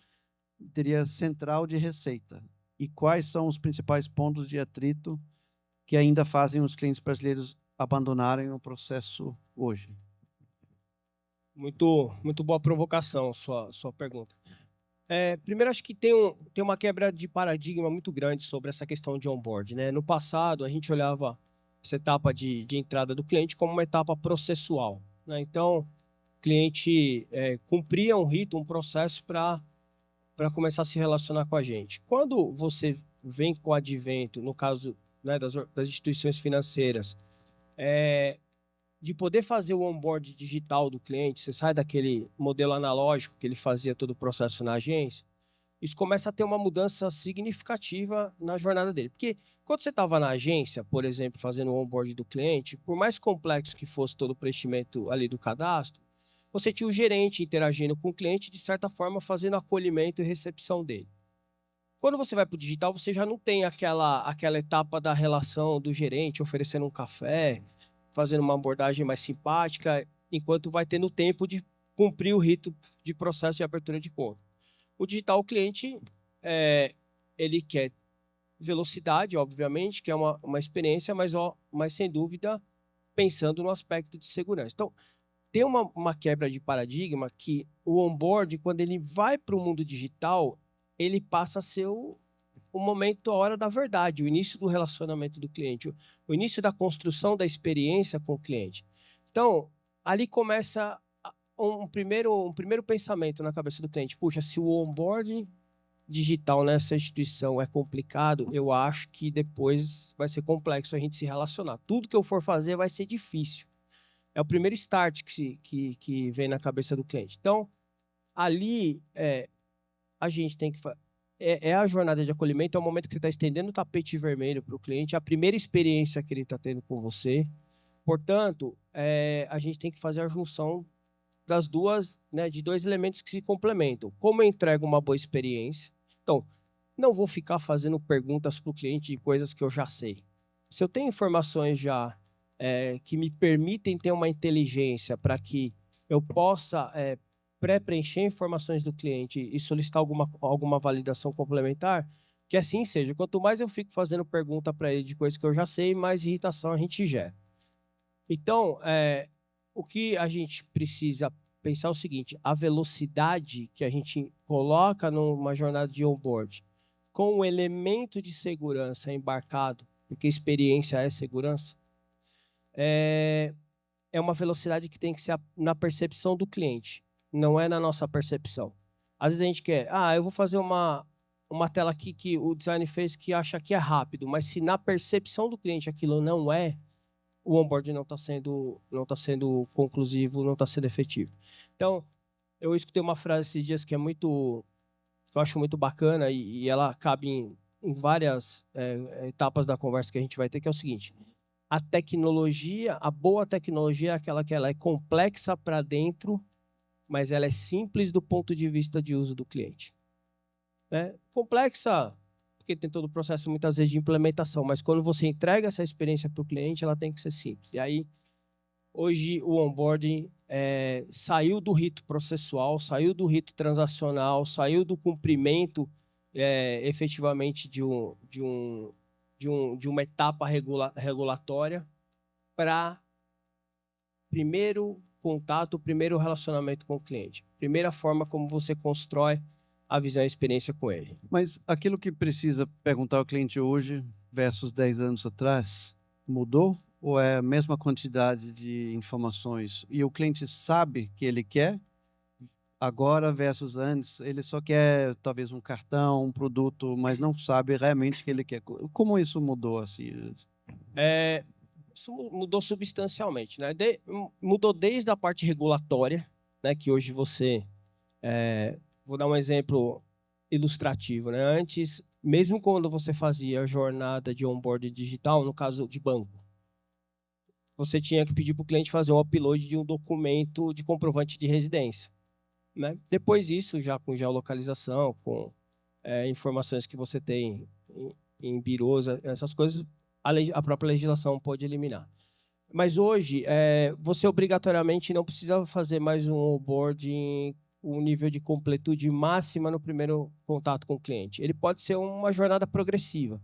teria central de receita, e quais são os principais pontos de atrito que ainda fazem os clientes brasileiros abandonarem o processo hoje? Muito boa provocação, sua pergunta. Primeiro, acho que tem uma quebra de paradigma muito grande sobre essa questão de onboard, né? No passado, a gente olhava essa etapa de entrada do cliente como uma etapa processual, né? Então, o cliente cumpria um rito, um processo para começar a se relacionar com a gente. Quando você vem com o advento, no caso, né, das instituições financeiras, de poder fazer o onboard digital do cliente, você sai daquele modelo analógico que ele fazia todo o processo na agência, isso começa a ter uma mudança significativa na jornada dele. Porque quando você estava na agência, por exemplo, fazendo o onboard do cliente, por mais complexo que fosse todo o preenchimento ali do cadastro, você tinha o gerente interagindo com o cliente, de certa forma, fazendo acolhimento e recepção dele. Quando você vai para o digital, você já não tem aquela etapa da relação do gerente oferecendo um café, fazendo uma abordagem mais simpática, enquanto vai tendo tempo de cumprir o rito de processo de abertura de conta. O digital, o cliente, ele quer velocidade, obviamente, quer uma experiência, mas sem dúvida, pensando no aspecto de segurança. Então, tem uma quebra de paradigma que o onboard, quando ele vai para o mundo digital, ele passa a ser o momento, a hora da verdade, o início do relacionamento do cliente, o início da construção da experiência com o cliente. Então, ali começa um primeiro pensamento na cabeça do cliente. Puxa, se o onboarding digital nessa instituição é complicado, eu acho que depois vai ser complexo a gente se relacionar. Tudo que eu for fazer vai ser difícil. É o primeiro start que vem na cabeça do cliente. Então, ali, a gente tem que... a jornada de acolhimento, é o momento que você está estendendo o tapete vermelho para o cliente, a primeira experiência que ele está tendo com você. Portanto, a gente tem que fazer a junção das duas, né, de dois elementos que se complementam. Como eu entrego uma boa experiência? Então, não vou ficar fazendo perguntas para o cliente de coisas que eu já sei. Se eu tenho informações já que me permitem ter uma inteligência para que eu possa pré-preencher informações do cliente e solicitar alguma validação complementar, que assim seja. Quanto mais eu fico fazendo pergunta para ele de coisas que eu já sei, mais irritação a gente gera. Então, o que a gente precisa pensar é o seguinte: a velocidade que a gente coloca numa jornada de onboard com o elemento de segurança embarcado, porque experiência é segurança, é uma velocidade que tem que ser na percepção do cliente, não é na nossa percepção. Às vezes a gente quer, eu vou fazer uma tela aqui que o design fez que acha que é rápido, mas se na percepção do cliente aquilo não é, o onboard não está sendo conclusivo, não está sendo efetivo. Então, eu escutei uma frase esses dias que eu acho muito bacana e ela cabe em várias etapas da conversa que a gente vai ter, que é o seguinte: a tecnologia, a boa tecnologia é aquela que ela é complexa para dentro, mas ela é simples do ponto de vista de uso do cliente. Né? Complexa, porque tem todo o processo muitas vezes de implementação, mas quando você entrega essa experiência para o cliente, ela tem que ser simples. E aí, hoje, o onboarding saiu do rito processual, saiu do rito transacional, saiu do cumprimento efetivamente de uma etapa regulatória para primeiro contato, primeiro relacionamento com o cliente. Primeira forma como você constrói a visão e a experiência com ele. Mas aquilo que precisa perguntar ao cliente hoje versus 10 anos atrás, mudou? Ou é a mesma quantidade de informações? E o cliente sabe que ele quer? Agora versus antes, ele só quer talvez um cartão, um produto, mas não sabe realmente o que ele quer. Como isso mudou assim? Isso mudou substancialmente, né? Mudou desde a parte regulatória, né? Que hoje você... vou dar um exemplo ilustrativo, né? Antes, mesmo quando você fazia a jornada de onboarding digital, no caso de banco, você tinha que pedir para o cliente fazer um upload de um documento de comprovante de residência. Né? Depois disso, já com geolocalização, com informações que você tem em birôs, essas coisas, a própria legislação pode eliminar. Mas hoje, você obrigatoriamente não precisa fazer mais um onboarding, um nível de completude máxima no primeiro contato com o cliente. Ele pode ser uma jornada progressiva,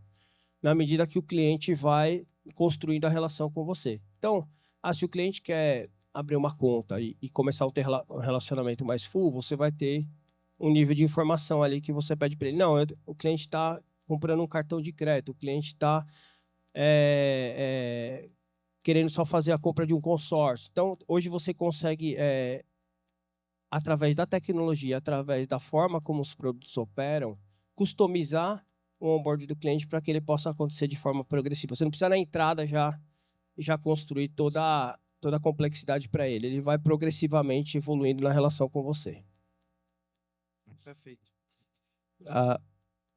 na medida que o cliente vai construindo a relação com você. Então, se o cliente quer abrir uma conta e começar a ter um relacionamento mais full, você vai ter um nível de informação ali que você pede para ele. Não, o cliente está comprando um cartão de crédito, o cliente está querendo só fazer a compra de um consórcio. Então, hoje você consegue, através da tecnologia, através da forma como os produtos operam, customizar o onboard do cliente para que ele possa acontecer de forma progressiva. Você não precisa na entrada já construir toda a complexidade para ele. Ele vai progressivamente evoluindo na relação com você. Perfeito. A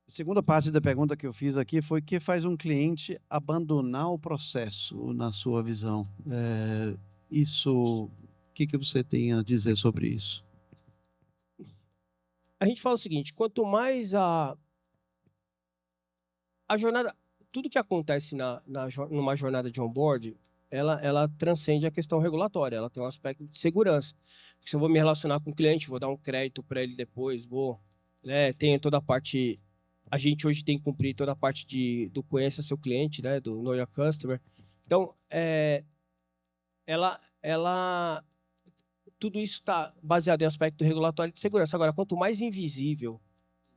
segunda parte da pergunta que eu fiz aqui foi o que faz um cliente abandonar o processo, na sua visão? O que você tem a dizer sobre isso? A gente fala o seguinte, quanto mais a jornada, tudo que acontece numa jornada de onboard, ela transcende a questão regulatória, ela tem um aspecto de segurança. Porque se eu vou me relacionar com o cliente, vou dar um crédito para ele depois, tem toda a parte, a gente hoje tem que cumprir toda a parte do conheça seu cliente, né, do Know Your Customer. Então, tudo isso está baseado em aspecto regulatório de segurança. Agora, quanto mais invisível,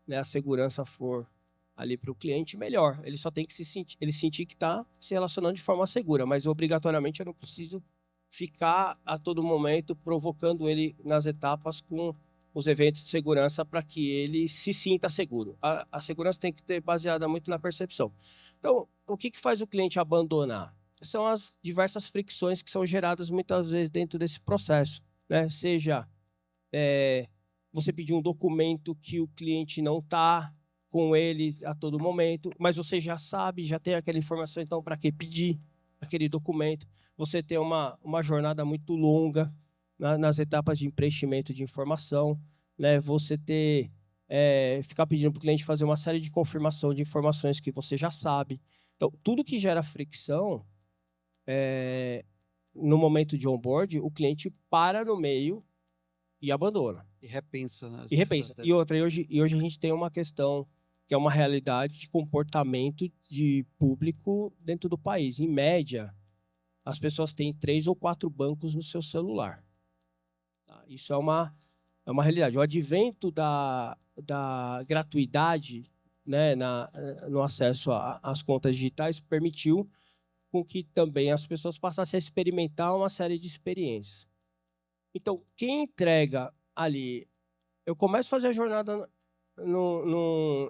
né, a segurança for ali para o cliente, melhor. Ele só tem que sentir que está se relacionando de forma segura, mas obrigatoriamente eu não preciso ficar a todo momento provocando ele nas etapas com os eventos de segurança para que ele se sinta seguro. A segurança tem que ter baseada muito na percepção. Então, o que faz o cliente abandonar? São as diversas fricções que são geradas muitas vezes dentro desse processo, né? Seja você pedir um documento que o cliente não está com ele a todo momento, mas você já sabe, já tem aquela informação, então para que pedir aquele documento? Você tem uma jornada muito longa nas etapas de preenchimento de informação, né? Você ficar pedindo para o cliente fazer uma série de confirmação de informações que você já sabe. Então, tudo que gera fricção, no momento de onboard, o cliente para no meio e abandona. E repensa. Né? E hoje a gente tem uma questão que é uma realidade de comportamento de público dentro do país. Em média, as pessoas têm 3 ou 4 bancos no seu celular. Tá? Isso é uma realidade. O advento da gratuidade, né, no acesso às contas digitais permitiu com que também as pessoas passassem a experimentar uma série de experiências. Então, quem entrega ali... Eu começo a fazer a jornada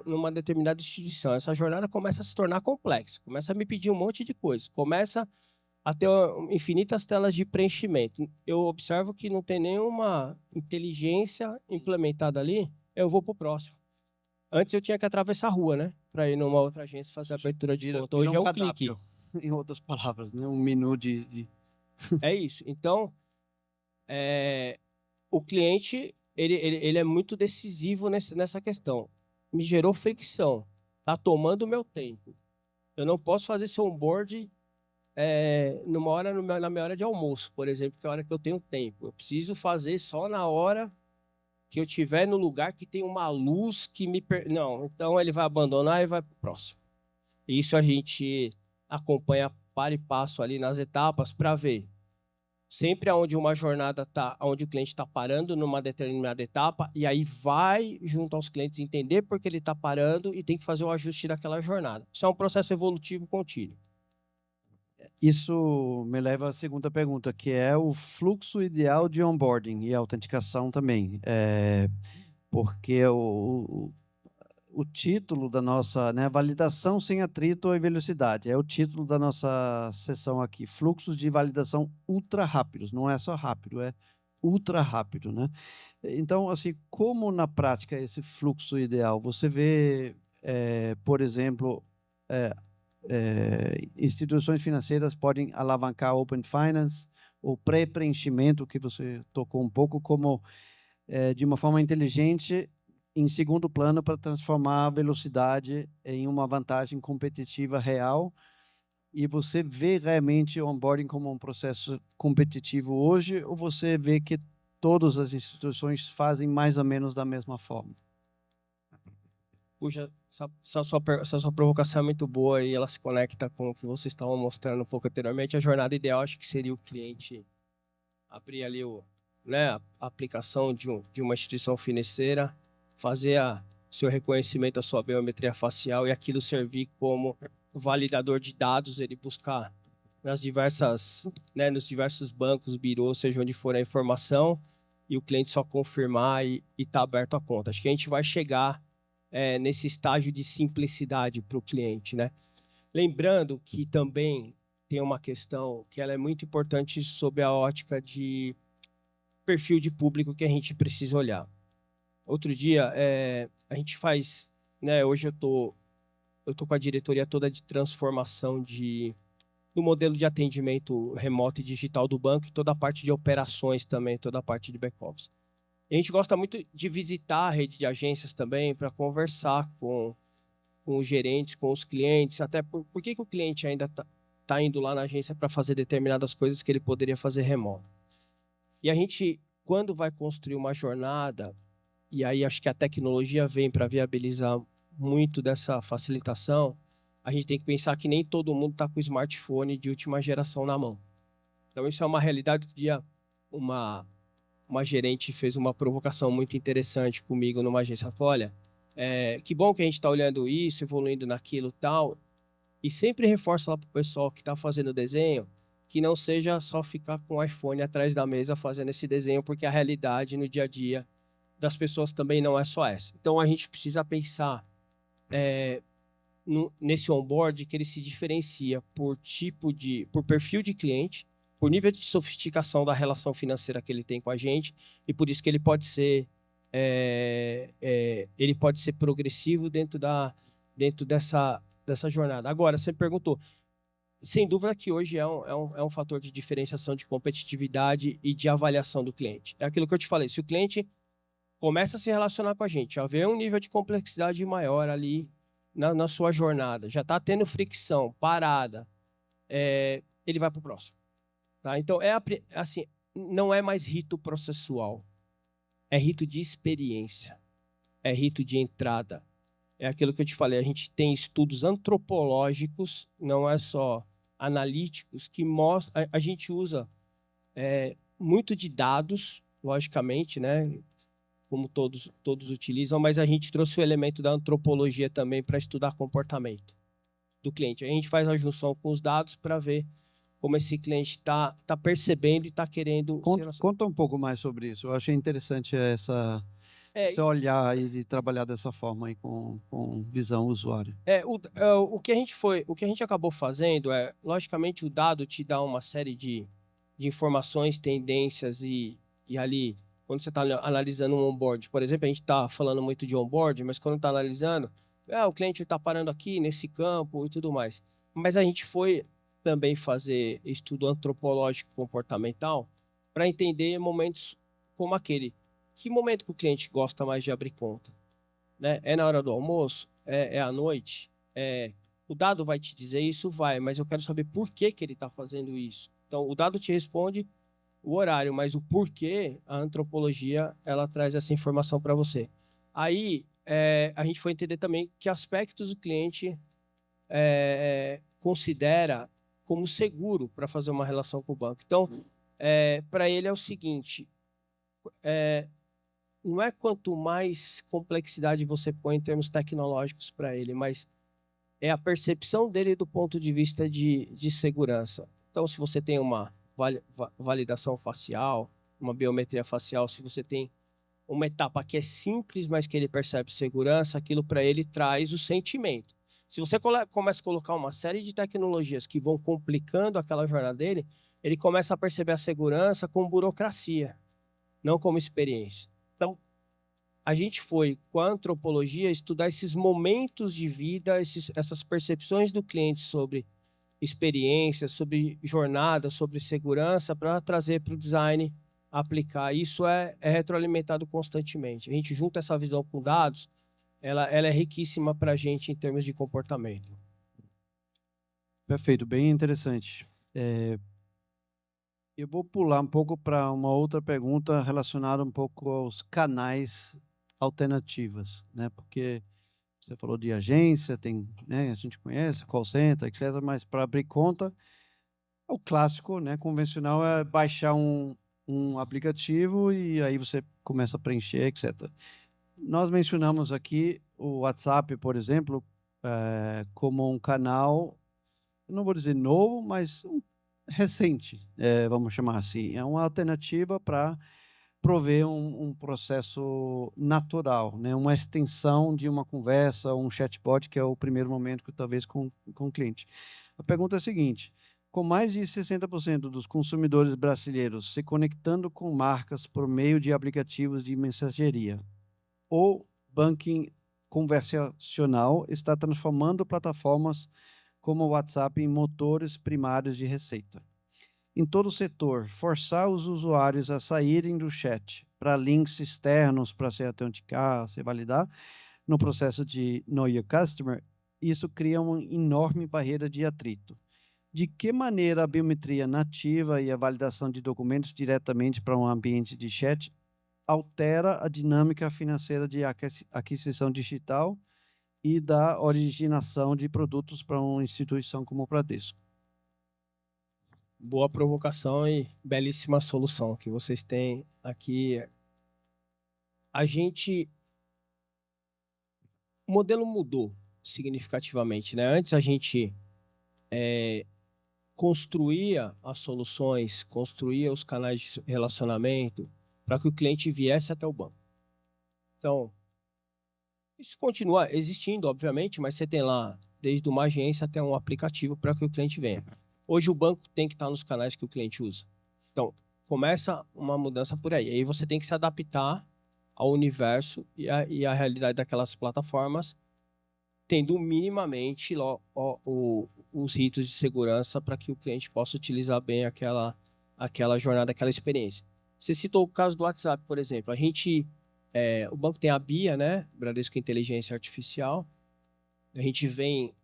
numa determinada instituição. Essa jornada começa a se tornar complexa, começa a me pedir um monte de coisas, começa a ter infinitas telas de preenchimento. Eu observo que não tem nenhuma inteligência implementada ali, eu vou para o próximo. Antes eu tinha que atravessar a rua, né? Para ir numa outra agência fazer a abertura de conta. Hoje é um clique. em outras palavras, né? 1 minuto de... É isso. Então, o cliente, ele é muito decisivo nessa questão. Me gerou fricção. Tá tomando o meu tempo. Eu não posso fazer seu onboard na minha hora de almoço, por exemplo, que é a hora que eu tenho tempo. Eu preciso fazer só na hora que eu estiver no lugar que tem uma luz que me... Não, então ele vai abandonar e vai para o próximo. Isso a gente acompanha para e passo ali nas etapas para ver. Sempre onde uma jornada está, onde o cliente está parando numa determinada etapa, e aí vai junto aos clientes entender por que ele está parando e tem que fazer o ajuste daquela jornada. Isso é um processo evolutivo contínuo. Isso me leva à segunda pergunta, que é o fluxo ideal de onboarding e autenticação também. Porque o título da nossa, né, validação sem atrito e velocidade, é o título da nossa sessão aqui. Fluxos de validação ultra rápidos, não é só rápido, é ultra rápido, né? Então, assim, como na prática é esse fluxo ideal? Você vê, por exemplo, instituições financeiras podem alavancar Open Finance, o pré-preenchimento, que você tocou um pouco, como de uma forma inteligente, em segundo plano, para transformar a velocidade em uma vantagem competitiva real. E você vê realmente o onboarding como um processo competitivo hoje, ou você vê que todas as instituições fazem mais ou menos da mesma forma? Puxa, essa sua provocação é muito boa e ela se conecta com o que vocês estavam mostrando um pouco anteriormente. A jornada ideal, acho que seria o cliente abrir ali a aplicação de uma instituição financeira, fazer seu reconhecimento, a sua biometria facial e aquilo servir como validador de dados, ele buscar nos diversos bancos, birôs, seja onde for a informação, e o cliente só confirmar e está aberto a conta. Acho que a gente vai chegar nesse estágio de simplicidade para o cliente, né? Lembrando que também tem uma questão que ela é muito importante sob a ótica de perfil de público que a gente precisa olhar. Outro dia, a gente faz, né? Hoje eu tô com a diretoria toda de transformação do modelo de atendimento remoto e digital do banco e toda a parte de operações também, toda a parte de back-office. A gente gosta muito de visitar a rede de agências também para conversar com os gerentes, com os clientes, até por que o cliente ainda tá indo lá na agência para fazer determinadas coisas que ele poderia fazer remoto. E a gente, quando vai construir uma jornada, e aí acho que a tecnologia vem para viabilizar muito dessa facilitação, a gente tem que pensar que nem todo mundo está com o smartphone de última geração na mão. Então isso é uma realidade. Outro dia, uma gerente fez uma provocação muito interessante comigo numa agência. Ela falou, olha, que bom que a gente está olhando isso, evoluindo naquilo e tal, e sempre reforça lá para o pessoal que está fazendo o desenho, que não seja só ficar com o iPhone atrás da mesa fazendo esse desenho, porque a realidade no dia a dia das pessoas também não é só essa. Então a gente precisa pensar nesse onboard que ele se diferencia por perfil de cliente, por nível de sofisticação da relação financeira que ele tem com a gente, e por isso que ele pode ser progressivo dentro dessa jornada. Agora, você me perguntou, sem dúvida que hoje é um fator de diferenciação, de competitividade e de avaliação do cliente. É aquilo que eu te falei, se o cliente começa a se relacionar com a gente, já vê um nível de complexidade maior ali na sua jornada, já está tendo fricção, parada, ele vai para o próximo. Tá? Então, assim, não é mais rito processual, é rito de experiência, é rito de entrada. É aquilo que eu te falei, a gente tem estudos antropológicos, não é só analíticos, que mostram, a gente usa muito de dados, logicamente, né? Como todos utilizam, mas a gente trouxe o elemento da antropologia também para estudar comportamento do cliente. A gente faz a junção com os dados para ver como esse cliente está percebendo e está querendo... Conta um pouco mais sobre isso. Eu achei interessante esse olhar e de trabalhar dessa forma aí com visão usuário. O que a gente acabou fazendo logicamente, o dado te dá uma série de informações, tendências e ali, quando você está analisando um onboard, por exemplo, a gente está falando muito de onboard, mas quando está analisando, o cliente está parando aqui nesse campo e tudo mais. Mas a gente foi também fazer estudo antropológico comportamental para entender momentos como aquele. Que momento que o cliente gosta mais de abrir conta? Né? É na hora do almoço? É à noite? O dado vai te dizer isso? Vai, mas eu quero saber por que ele está fazendo isso. Então, o dado te responde o horário, mas o porquê, a antropologia, ela traz essa informação para você. Aí, a gente foi entender também que aspectos o cliente considera como seguro para fazer uma relação com o banco. Então, para ele é o seguinte, não é quanto mais complexidade você põe em termos tecnológicos para ele, mas é a percepção dele do ponto de vista de segurança. Então, se você tem uma validação facial, uma biometria facial, se você tem uma etapa que é simples, mas que ele percebe segurança, aquilo para ele traz o sentimento. Se você começa a colocar uma série de tecnologias que vão complicando aquela jornada dele, ele começa a perceber a segurança como burocracia, não como experiência. Então, a gente foi, com a antropologia, estudar esses momentos de vida, essas percepções do cliente sobre experiência, sobre jornada, sobre segurança, para trazer para o design aplicar. Isso é retroalimentado constantemente. A gente junta essa visão com dados, ela é riquíssima para a gente em termos de comportamento. Perfeito, bem interessante. Eu vou pular um pouco para uma outra pergunta relacionada um pouco aos canais alternativas, né? Porque você falou de agência, tem, né, a gente conhece, call center, etc. Mas para abrir conta, o clássico, né, convencional é baixar um aplicativo e aí você começa a preencher, etc. Nós mencionamos aqui o WhatsApp, por exemplo, como um canal, eu não vou dizer novo, mas recente, vamos chamar assim. É uma alternativa para prover um processo natural, né? Uma extensão de uma conversa, um chatbot, que é o primeiro momento que talvez com o cliente. A pergunta é a seguinte: com mais de 60% dos consumidores brasileiros se conectando com marcas por meio de aplicativos de mensageria, o banking conversacional está transformando plataformas como o WhatsApp em motores primários de receita. Em todo o setor, forçar os usuários a saírem do chat para links externos para se autenticar, se validar, no processo de Know Your Customer, isso cria uma enorme barreira de atrito. De que maneira a biometria nativa e a validação de documentos diretamente para um ambiente de chat altera a dinâmica financeira de aquisição digital e da originação de produtos para uma instituição como o Bradesco? Boa provocação e belíssima solução que vocês têm aqui. O modelo mudou significativamente, né? Antes a gente construía as soluções, construía os canais de relacionamento para que o cliente viesse até o banco. Então, isso continua existindo, obviamente, mas você tem lá desde uma agência até um aplicativo para que o cliente venha. Hoje o banco tem que estar nos canais que o cliente usa. Então, começa uma mudança por aí. Aí você tem que se adaptar ao universo e à realidade daquelas plataformas, tendo minimamente os ritos de segurança para que o cliente possa utilizar bem aquela jornada, aquela experiência. Você citou o caso do WhatsApp, por exemplo. O banco tem a BIA, né? Bradesco Inteligência Artificial. A gente vem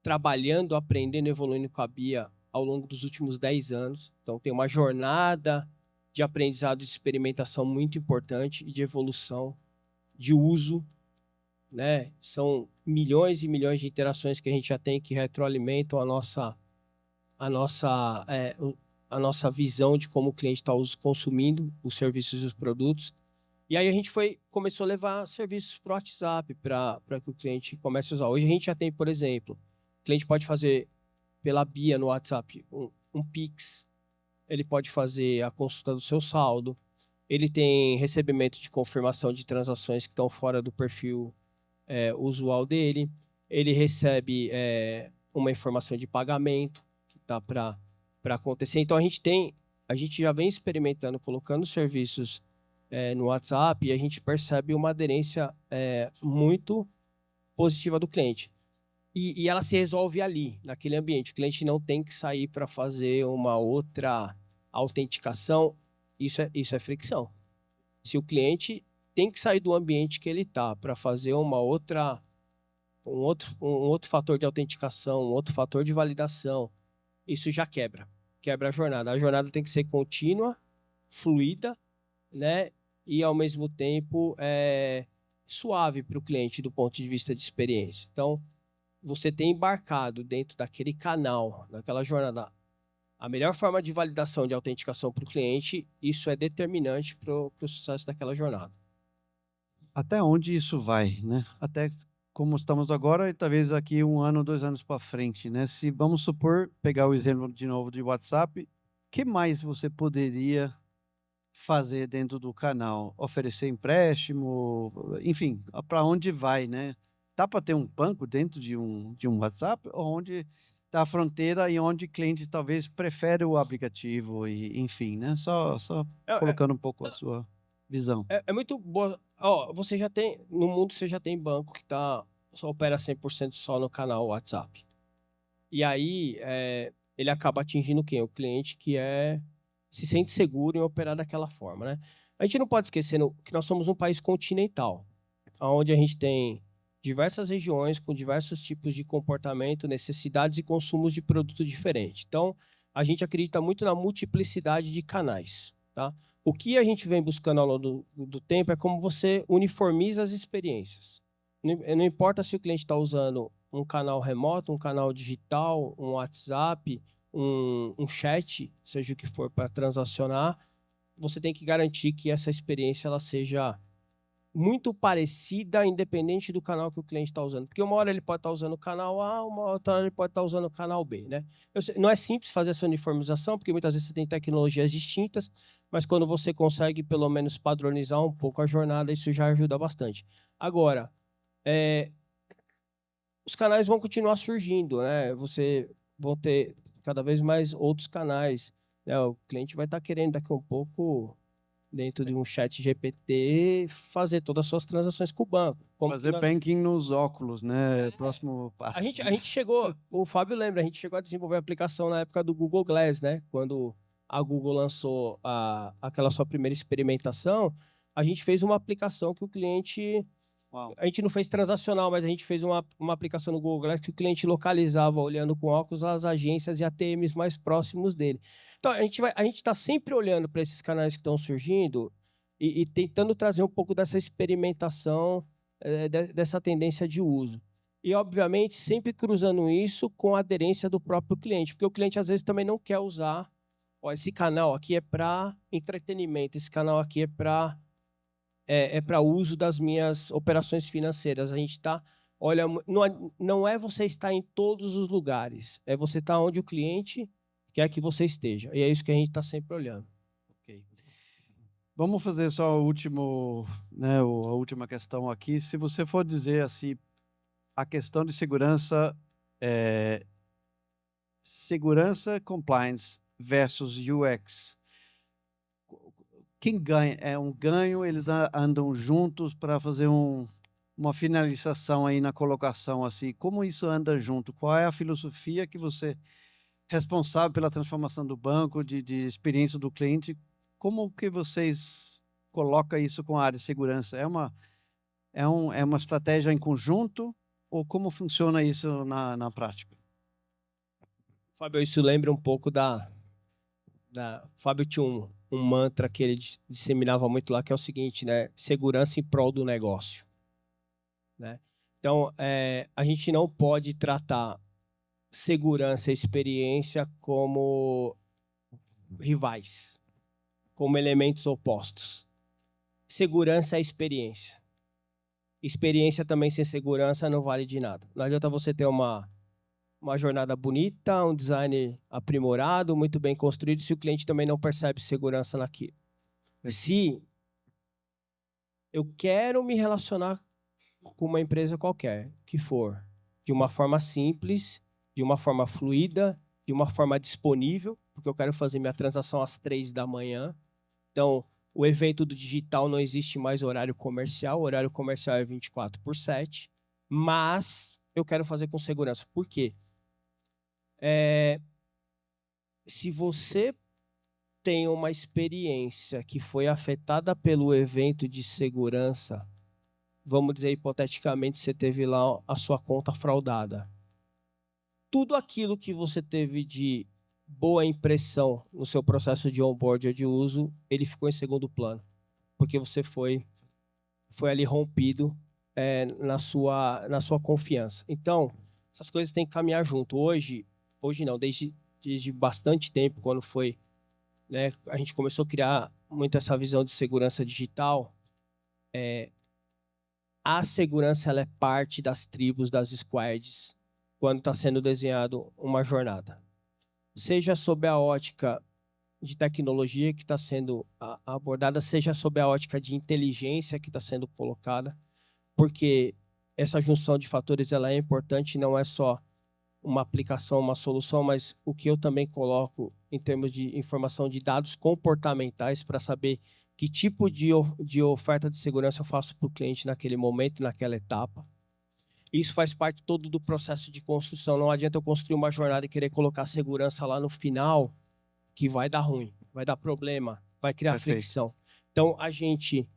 trabalhando, aprendendo, evoluindo com a BIA ao longo dos últimos 10 anos. Então, tem uma jornada de aprendizado, de experimentação muito importante e de evolução, de uso, né? São milhões e milhões de interações que a gente já tem que retroalimentam a nossa visão de como o cliente está consumindo os serviços e os produtos. E aí a gente começou a levar serviços para o WhatsApp para que o cliente comece a usar. Hoje a gente já tem, por exemplo, o cliente pode fazer pela BIA no WhatsApp um Pix, ele pode fazer a consulta do seu saldo, ele tem recebimento de confirmação de transações que estão fora do perfil usual dele, ele recebe uma informação de pagamento que está para acontecer. Então a gente já vem experimentando, colocando serviços no WhatsApp e a gente percebe uma aderência muito positiva do cliente. E ela se resolve ali, naquele ambiente. O cliente não tem que sair para fazer uma outra autenticação. Isso é fricção. Se o cliente tem que sair do ambiente que ele está para fazer um outro fator de autenticação, um outro fator de validação, isso já quebra a jornada. A jornada tem que ser contínua, fluida, né? E ao mesmo tempo suave para o cliente do ponto de vista de experiência. Então, você tem embarcado dentro daquele canal, naquela jornada, a melhor forma de validação de autenticação para o cliente, isso é determinante para o sucesso daquela jornada. Até onde isso vai, né? Até como estamos agora e talvez aqui 1 ano, 2 anos para frente, né? Se vamos supor, pegar o exemplo de novo de WhatsApp, que mais você poderia fazer dentro do canal? Oferecer empréstimo, enfim, para onde vai, né? Dá para ter um banco dentro de um WhatsApp, ou onde está a fronteira e onde o cliente talvez prefere o aplicativo, e enfim, né? Só colocando um pouco a sua visão. É muito boa. Ó, você já tem, no mundo você já tem banco que só opera 100% só no canal WhatsApp. E aí ele acaba atingindo quem? O cliente que se sente seguro em operar daquela forma, né? A gente não pode esquecer que nós somos um país continental, onde a gente tem diversas regiões com diversos tipos de comportamento, necessidades e consumos de produto diferentes. Então, a gente acredita muito na multiplicidade de canais, tá? O que a gente vem buscando ao longo do tempo é como você uniformiza as experiências. Não importa se o cliente está usando um canal remoto, um canal digital, um WhatsApp, um chat, seja o que for para transacionar, você tem que garantir que essa experiência ela seja muito parecida, independente do canal que o cliente está usando. Porque uma hora ele pode estar usando o canal A, uma outra hora ele pode estar usando o canal B, né? Não é simples fazer essa uniformização, porque muitas vezes você tem tecnologias distintas, mas quando você consegue, pelo menos, padronizar um pouco a jornada, isso já ajuda bastante. Agora, os canais vão continuar surgindo, né? Você vão ter cada vez mais outros canais, né? O cliente vai estar querendo daqui a um pouco, dentro de um chat GPT, fazer todas as suas transações com o banco. Fazer banking nos óculos, né? Próximo passo. A gente chegou, o Fábio lembra, a gente chegou a desenvolver a aplicação na época do Google Glass, né? Quando a Google lançou aquela sua primeira experimentação, a gente fez uma aplicação que o cliente... Uau. A gente não fez transacional, mas a gente fez uma aplicação no Google Glass que o cliente localizava, olhando com óculos, as agências e ATMs mais próximos dele. Então, a gente está sempre olhando para esses canais que estão surgindo e tentando trazer um pouco dessa experimentação, dessa tendência de uso. E, obviamente, sempre cruzando isso com a aderência do próprio cliente, porque o cliente, às vezes, também não quer usar. Ó, esse canal aqui é para entretenimento, esse canal aqui é para uso das minhas operações financeiras. A gente está... Olha, não é você estar em todos os lugares, é você estar onde o cliente quer que você esteja. E é isso que a gente está sempre olhando. Okay. Vamos fazer só o último, né, a última questão aqui. Se você for dizer assim, a questão de segurança, segurança compliance versus UX, quem ganha? É um ganho, eles andam juntos para fazer uma finalização aí na colocação, assim. Como isso anda junto? Qual é a filosofia que você, responsável pela transformação do banco, de experiência do cliente, como que vocês colocam isso com a área de segurança? É uma estratégia em conjunto, ou como funciona isso na prática? Fábio, isso lembra um pouco Fábio tinha um mantra que ele disseminava muito lá, que é o seguinte, né? Segurança em prol do negócio, né? Então, a gente não pode tratar segurança e experiência como rivais, como elementos opostos. Segurança é experiência. Experiência também sem segurança não vale de nada. Não adianta você ter uma jornada bonita, um design aprimorado, muito bem construído, se o cliente também não percebe segurança naquilo. Se eu quero me relacionar com uma empresa qualquer, que for, de uma forma simples, de uma forma fluida, de uma forma disponível, porque eu quero fazer minha transação às 3 da manhã. Então, o evento do digital não existe mais horário comercial é 24/7, mas eu quero fazer com segurança. Por quê? Se você tem uma experiência que foi afetada pelo evento de segurança, vamos dizer, hipoteticamente, você teve lá a sua conta fraudada. Tudo aquilo que você teve de boa impressão no seu processo de onboard ou de uso, ele ficou em segundo plano, porque você foi ali rompido na sua confiança. Então, essas coisas têm que caminhar junto. Hoje não, desde bastante tempo, quando foi, né, a gente começou a criar muito essa visão de segurança digital, a segurança ela é parte das tribos, das squads, quando está sendo desenhado uma jornada. Seja sob a ótica de tecnologia que está sendo abordada, seja sob a ótica de inteligência que está sendo colocada, porque essa junção de fatores ela é importante, não é só uma aplicação, uma solução, mas o que eu também coloco em termos de informação de dados comportamentais para saber que tipo de oferta de segurança eu faço para o cliente naquele momento, naquela etapa. Isso faz parte todo do processo de construção. Não adianta eu construir uma jornada e querer colocar segurança lá no final, que vai dar ruim, vai dar problema, vai criar fricção. Então, a gente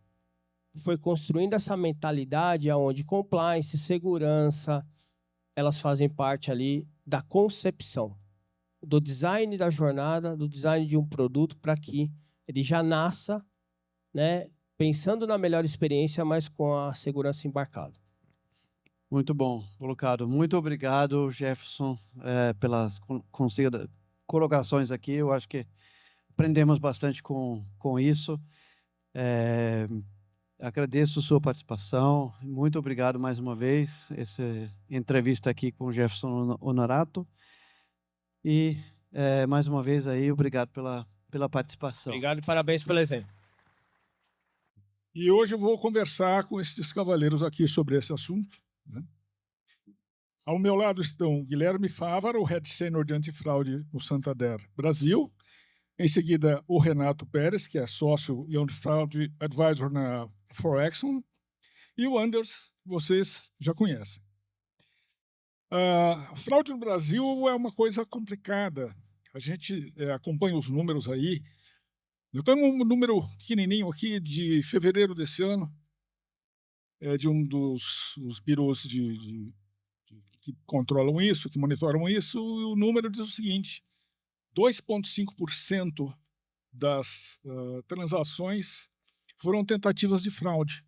foi construindo essa mentalidade onde compliance, segurança, elas fazem parte ali da concepção, do design da jornada, do design de um produto, para que ele já nasça, né, pensando na melhor experiência, mas com a segurança embarcada. Muito bom, colocado. Muito obrigado, Jefferson, pelas colocações aqui. Eu acho que aprendemos bastante com isso. Agradeço sua participação. Muito obrigado mais uma vez. Essa entrevista aqui com o Jefferson Honorato. E, mais uma vez, aí, obrigado pela participação. Obrigado e parabéns pelo evento. E hoje eu vou conversar com esses cavaleiros aqui sobre esse assunto, né? Ao meu lado estão Guilherme Fávaro, o Head Senior de Antifraude no Santander Brasil. Em seguida, o Renato Pérez, que é sócio e Antifraude Advisor na Forexon. E o Anders, vocês já conhecem. Fraude no Brasil é uma coisa complicada. A gente acompanha os números aí. Eu tenho um número pequenininho aqui de fevereiro desse ano, de um dos birôs que controlam isso, que monitoram isso, e o número diz o seguinte: 2,5% das transações foram tentativas de fraude.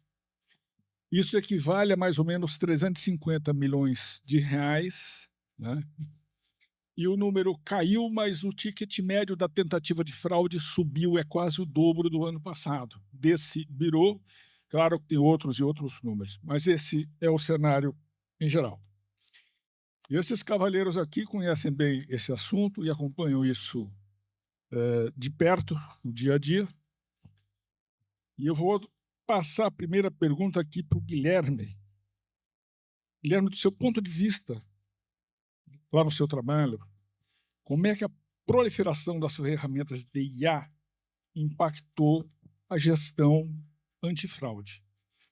Isso equivale a mais ou menos 350 milhões de reais, né? E o número caiu, mas o ticket médio da tentativa de fraude subiu, é quase o dobro do ano passado. Desse birô, claro que tem outros e outros números, mas esse é o cenário em geral. E esses cavaleiros aqui conhecem bem esse assunto e acompanham isso de perto, no dia a dia. E eu vou passar a primeira pergunta aqui para o Guilherme. Guilherme, do seu ponto de vista, lá no seu trabalho, como é que a proliferação das ferramentas de IA impactou a gestão antifraude?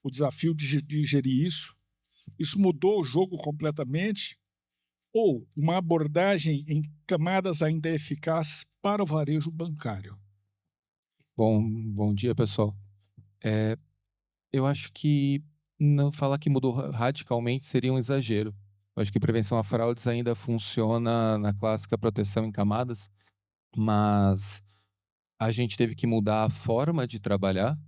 O desafio de gerir isso? Isso mudou o jogo completamente? Ou uma abordagem em camadas ainda eficaz para o varejo bancário? Bom dia, pessoal. Eu acho que não falar que mudou radicalmente seria um exagero. Eu acho que prevenção a fraudes ainda funciona na clássica proteção em camadas, mas a gente teve que mudar a forma de trabalhar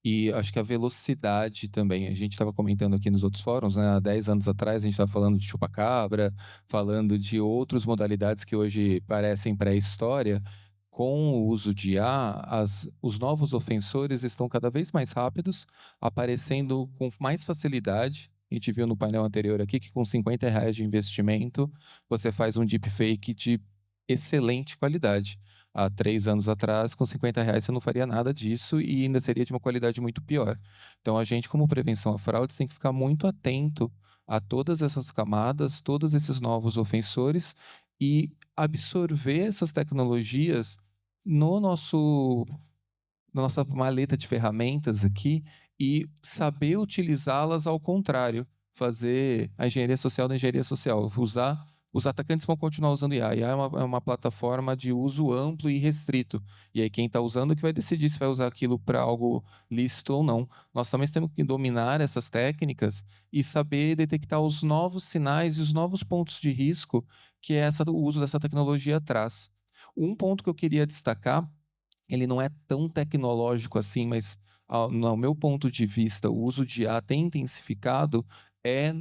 e acho que a velocidade também. A gente estava comentando aqui nos outros fóruns, né? Há 10 anos atrás a gente estava falando de chupa-cabra, falando de outras modalidades que hoje parecem pré-história. Com o uso de IA, os novos ofensores estão cada vez mais rápidos, aparecendo com mais facilidade. A gente viu no painel anterior aqui que com R$50 de investimento, você faz um deepfake de excelente qualidade. Há 3 anos atrás, com R$50 você não faria nada disso e ainda seria de uma qualidade muito pior. Então, a gente, como prevenção a fraudes, tem que ficar muito atento a todas essas camadas, todos esses novos ofensores e absorver essas tecnologias na nossa maleta de ferramentas aqui e saber utilizá-las ao contrário. fazer a engenharia social da engenharia social. Os atacantes vão continuar usando IA. IA é uma plataforma de uso amplo e restrito. E aí quem está usando que vai decidir se vai usar aquilo para algo lícito ou não. Nós também temos que dominar essas técnicas e saber detectar os novos sinais e os novos pontos de risco que o uso dessa tecnologia traz. Um ponto que eu queria destacar, ele não é tão tecnológico assim, mas no meu ponto de vista, o uso de IA tem intensificado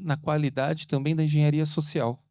na qualidade também da engenharia social.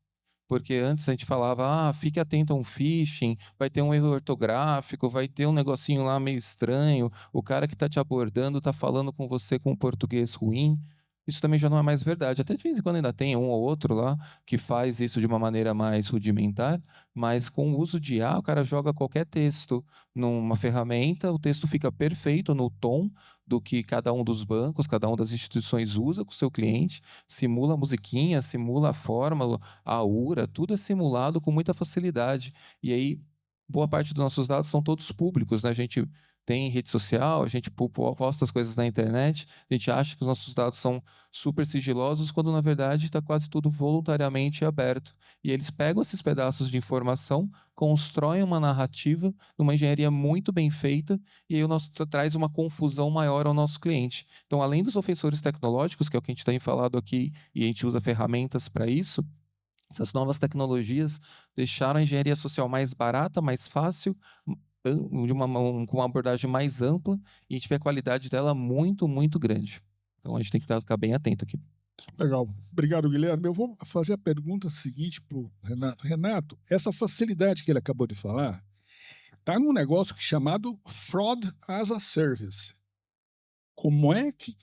Porque antes a gente falava, fique atento a um phishing, vai ter um erro ortográfico, vai ter um negocinho lá meio estranho, o cara que está te abordando está falando com você com um português ruim. Isso também já não é mais verdade. Até de vez em quando ainda tem um ou outro lá que faz isso de uma maneira mais rudimentar, mas com o uso de IA, o cara joga qualquer texto numa ferramenta, o texto fica perfeito no tom do que cada um dos bancos, cada uma das instituições usa com o seu cliente, simula a musiquinha, simula a fórmula, a aura, tudo é simulado com muita facilidade. E aí, boa parte dos nossos dados são todos públicos, né? A gente tem rede social, a gente posta as coisas na internet, a gente acha que os nossos dados são super sigilosos, quando na verdade está quase tudo voluntariamente aberto. E eles pegam esses pedaços de informação, constroem uma narrativa, uma engenharia muito bem feita, e aí traz uma confusão maior ao nosso cliente. Então, além dos ofensores tecnológicos, que é o que a gente tem falado aqui, e a gente usa ferramentas para isso, essas novas tecnologias deixaram a engenharia social mais barata, mais fácil, com uma abordagem mais ampla, e a gente vê a qualidade dela muito, muito grande. Então a gente tem que ficar bem atento aqui. Legal. Obrigado, Guilherme. Eu vou fazer a pergunta seguinte para o Renato. Renato, essa facilidade que ele acabou de falar está num negócio chamado Fraud as a Service. Como é que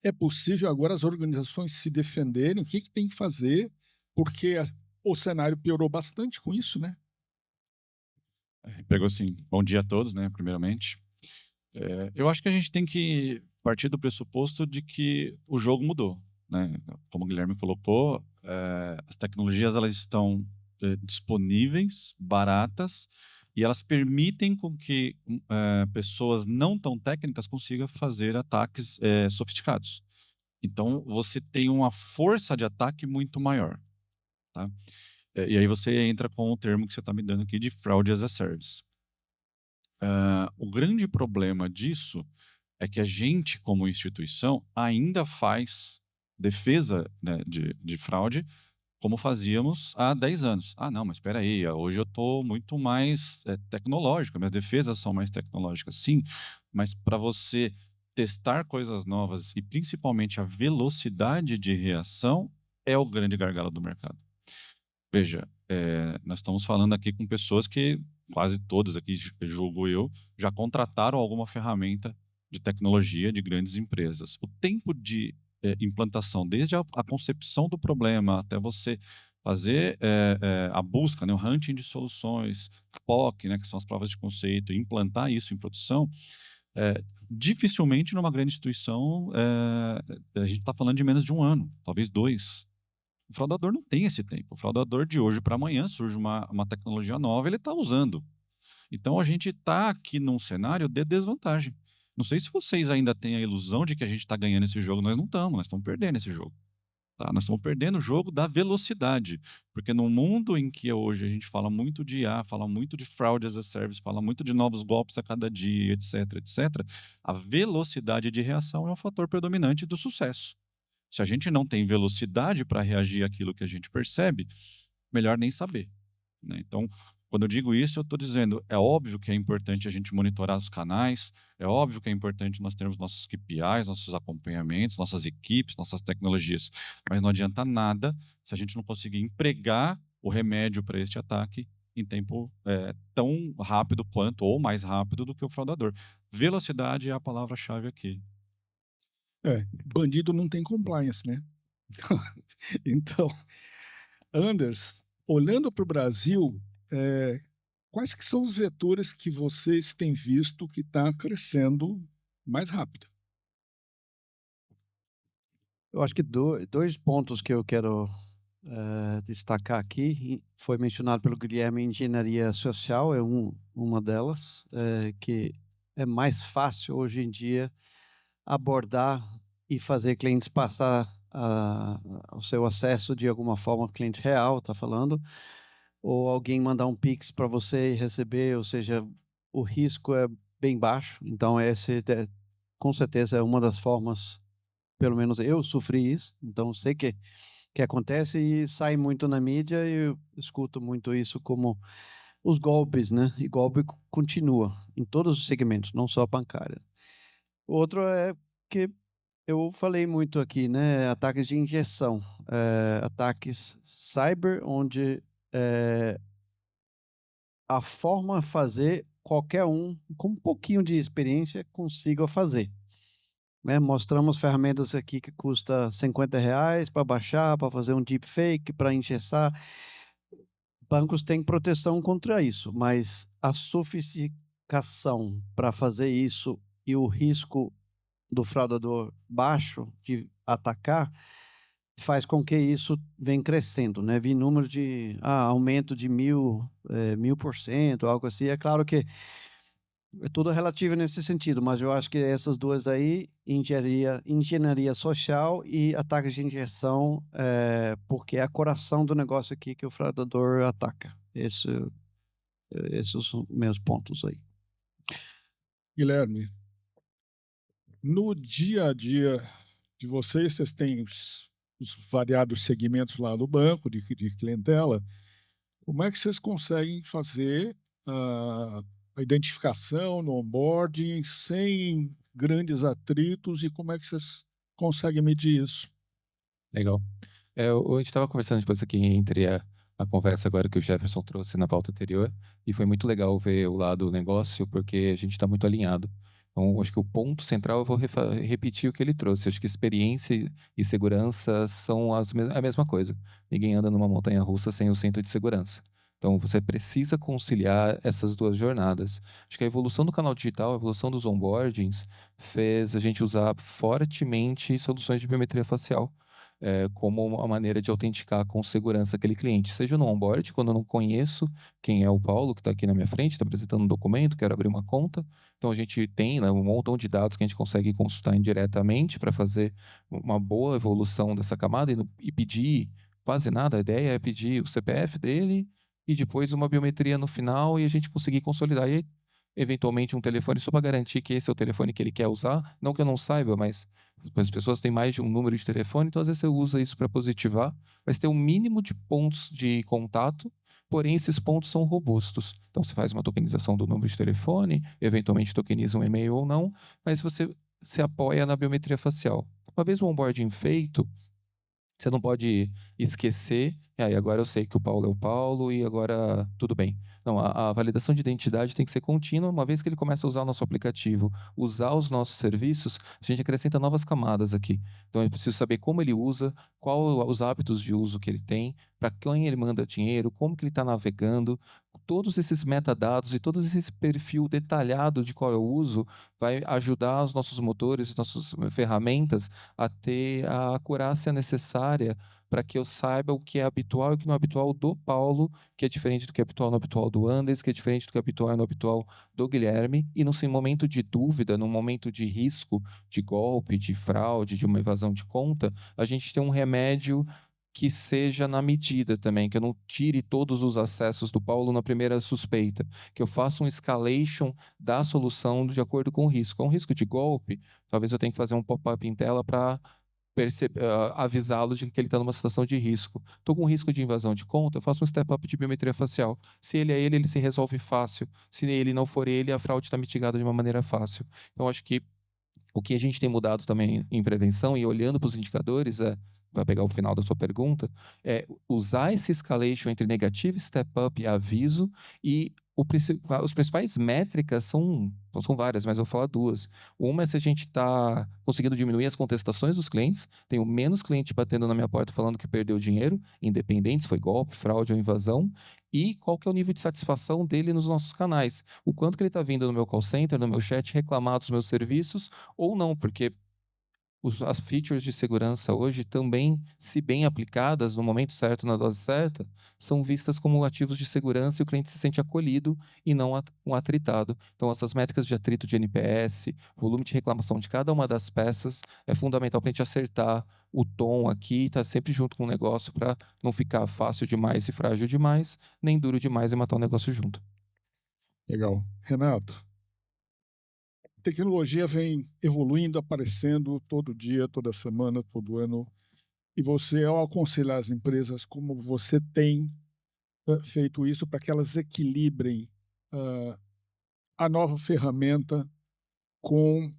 é possível agora as organizações se defenderem? O que tem que fazer? Porque o cenário piorou bastante com isso, né? Pegou assim. Bom dia a todos, né? Primeiramente. Eu acho que a gente tem que partir do pressuposto de que o jogo mudou, né? Como o Guilherme colocou, as tecnologias elas estão disponíveis, baratas, e elas permitem com que pessoas não tão técnicas consigam fazer ataques sofisticados. Então, você tem uma força de ataque muito maior, tá? E aí você entra com o termo que você está me dando aqui de Fraud as a Service. O grande problema disso é que a gente, como instituição, ainda faz defesa, né, de fraude como fazíamos há 10 anos. Não, mas espera aí, hoje eu estou muito mais tecnológico, minhas defesas são mais tecnológicas, sim, mas para você testar coisas novas e principalmente a velocidade de reação é o grande gargalo do mercado. Veja, nós estamos falando aqui com pessoas que, quase todas aqui, julgo eu, já contrataram alguma ferramenta de tecnologia de grandes empresas. O tempo de implantação, desde a concepção do problema até você fazer a busca, né, o hunting de soluções, POC, né, que são as provas de conceito, e implantar isso em produção, dificilmente numa grande instituição a gente está falando de menos de 1 ano, talvez 2. O fraudador não tem esse tempo. O fraudador de hoje para amanhã surge uma tecnologia nova, ele está usando. Então a gente está aqui num cenário de desvantagem. Não sei se vocês ainda têm a ilusão de que a gente está ganhando esse jogo. Nós não estamos, nós estamos perdendo esse jogo. Tá? Nós estamos perdendo o jogo da velocidade. Porque no mundo em que hoje a gente fala muito de IA, fala muito de fraud as a service, fala muito de novos golpes a cada dia, etc., etc., a velocidade de reação é o fator predominante do sucesso. Se a gente não tem velocidade para reagir àquilo que a gente percebe, melhor nem saber, né? Então, quando eu digo isso, eu estou dizendo, é óbvio que é importante a gente monitorar os canais, é óbvio que é importante nós termos nossos KPIs, nossos acompanhamentos, nossas equipes, nossas tecnologias, mas não adianta nada se a gente não conseguir empregar o remédio para este ataque em tempo tão rápido quanto, ou mais rápido do que o fraudador. Velocidade é a palavra-chave aqui. Bandido não tem compliance, né? Então, Anders, olhando para o Brasil, quais que são os vetores que vocês têm visto que está crescendo mais rápido? Eu acho que dois pontos que eu quero destacar aqui, foi mencionado pelo Guilherme, engenharia social é uma delas, que é mais fácil hoje em dia abordar e fazer clientes passar o seu acesso de alguma forma ao cliente real, está falando, ou alguém mandar um Pix para você e receber, ou seja, o risco é bem baixo. Então, com certeza é uma das formas, pelo menos eu sofri isso, então sei que acontece e sai muito na mídia e eu escuto muito isso como os golpes, né? E golpe continua em todos os segmentos, não só bancária. O outro é que eu falei muito aqui, né? Ataques de injeção, ataques cyber, onde a forma de fazer qualquer um com um pouquinho de experiência consiga fazer. Né? Mostramos ferramentas aqui que custa R$ 50 para baixar, para fazer um deepfake, para ingessar. Bancos têm proteção contra isso, mas a sofisticação para fazer isso e o risco do fraudador baixo de atacar faz com que isso venha crescendo, né? Vi números de aumento de 1000%, algo assim. É claro que é tudo relativo nesse sentido, mas eu acho que essas duas aí, engenharia social e ataques de injeção, porque é a coração do negócio aqui que o fraudador ataca. Esses são meus pontos aí. Guilherme, no dia a dia de vocês têm os variados segmentos lá do banco, de clientela. Como é que vocês conseguem fazer a identificação no onboarding sem grandes atritos e como é que vocês conseguem medir isso? Legal. A gente estava conversando depois aqui entre a conversa agora que o Jefferson trouxe na pauta anterior, e foi muito legal ver o lado do negócio, porque a gente está muito alinhado. Então, acho que o ponto central, eu vou repetir o que ele trouxe. Acho que experiência e segurança são a mesma coisa. Ninguém anda numa montanha-russa sem o cinto de segurança. Então, você precisa conciliar essas duas jornadas. Acho que a evolução do canal digital, a evolução dos onboardings, fez a gente usar fortemente soluções de biometria facial como uma maneira de autenticar com segurança aquele cliente. Seja no onboard, quando eu não conheço quem é o Paulo, que está aqui na minha frente, está apresentando um documento, quero abrir uma conta. Então, a gente tem, né, um montão de dados que a gente consegue consultar indiretamente para fazer uma boa evolução dessa camada e pedir quase nada. A ideia é pedir o CPF dele e depois uma biometria no final e a gente conseguir consolidar. E eventualmente um telefone só para garantir que esse é o telefone que ele quer usar. Não que eu não saiba, mas as pessoas têm mais de um número de telefone, então às vezes você usa isso para positivar, mas tem um mínimo de pontos de contato, porém esses pontos são robustos. Então você faz uma tokenização do número de telefone, eventualmente tokeniza um e-mail ou não, mas você se apoia na biometria facial. Uma vez o onboarding feito, você não pode esquecer, e aí agora eu sei que o Paulo é o Paulo e agora tudo bem. Não, a validação de identidade tem que ser contínua. Uma vez que ele começa a usar o nosso aplicativo, usar os nossos serviços, a gente acrescenta novas camadas aqui. Então eu preciso saber como ele usa, qual os hábitos de uso que ele tem, para quem ele manda dinheiro, como que ele está navegando. Todos esses metadados e todo esse perfil detalhado de qual eu uso vai ajudar os nossos motores, nossas ferramentas a ter a acurácia necessária para que eu saiba o que é habitual e o que não é habitual do Paulo, que é diferente do que é habitual no habitual do Andes, que é diferente do que é habitual no habitual do Guilherme, e num momento de dúvida, num momento de risco, de golpe, de fraude, de uma evasão de conta, a gente tem um remédio que seja na medida também, que eu não tire todos os acessos do Paulo na primeira suspeita, que eu faça um escalation da solução de acordo com o risco. É um risco de golpe, talvez eu tenha que fazer um pop-up em tela para avisá-lo de que ele está numa situação de risco. Estou com risco de invasão de conta, eu faço um step-up de biometria facial. Se ele é ele se resolve fácil. Se ele não for ele, a fraude está mitigada de uma maneira fácil. Então, acho que o que a gente tem mudado também em prevenção e olhando para os indicadores vai pegar o final da sua pergunta, é usar esse escalation entre negativo, step up e aviso, e os principais métricas são várias, mas eu vou falar duas. Uma é se a gente está conseguindo diminuir as contestações dos clientes, tenho menos cliente batendo na minha porta falando que perdeu dinheiro, independente se foi golpe, fraude ou invasão, e qual que é o nível de satisfação dele nos nossos canais. O quanto que ele está vindo no meu call center, no meu chat, reclamar dos meus serviços, ou não, porque As features de segurança hoje também, se bem aplicadas no momento certo, na dose certa, são vistas como ativos de segurança e o cliente se sente acolhido e não atritado. Então, essas métricas de atrito de NPS, volume de reclamação de cada uma das peças, é fundamental para a gente acertar o tom aqui, estar sempre junto com o negócio para não ficar fácil demais e frágil demais, nem duro demais e matar o negócio junto. Legal. Renato, a tecnologia vem evoluindo, aparecendo todo dia, toda semana, todo ano. E você, ao aconselhar as empresas, como você tem feito isso para que elas equilibrem a nova ferramenta com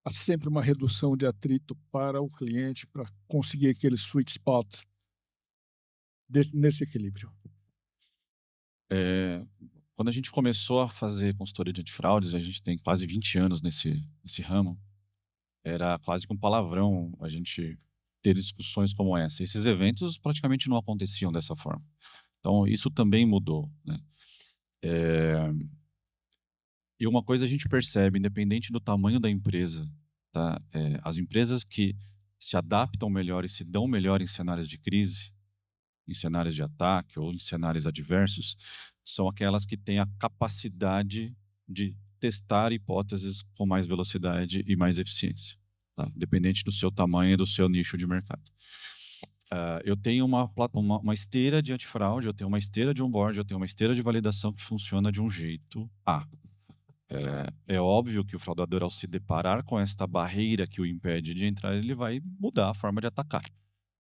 sempre uma redução de atrito para o cliente, para conseguir aquele sweet spot nesse equilíbrio? Quando a gente começou a fazer consultoria de antifraudes, a gente tem quase 20 anos nesse ramo, era quase que um palavrão a gente ter discussões como essa. Esses eventos praticamente não aconteciam dessa forma. Então, isso também mudou, né? E uma coisa a gente percebe, independente do tamanho da empresa, tá? As empresas que se adaptam melhor e se dão melhor em cenários de crise, em cenários de ataque ou em cenários adversos, são aquelas que têm a capacidade de testar hipóteses com mais velocidade e mais eficiência, tá? Independente do seu tamanho e do seu nicho de mercado. Eu tenho uma esteira de antifraude, eu tenho uma esteira de onboard, eu tenho uma esteira de validação que funciona de um jeito A. É óbvio que o fraudador, ao se deparar com esta barreira que o impede de entrar, ele vai mudar a forma de atacar.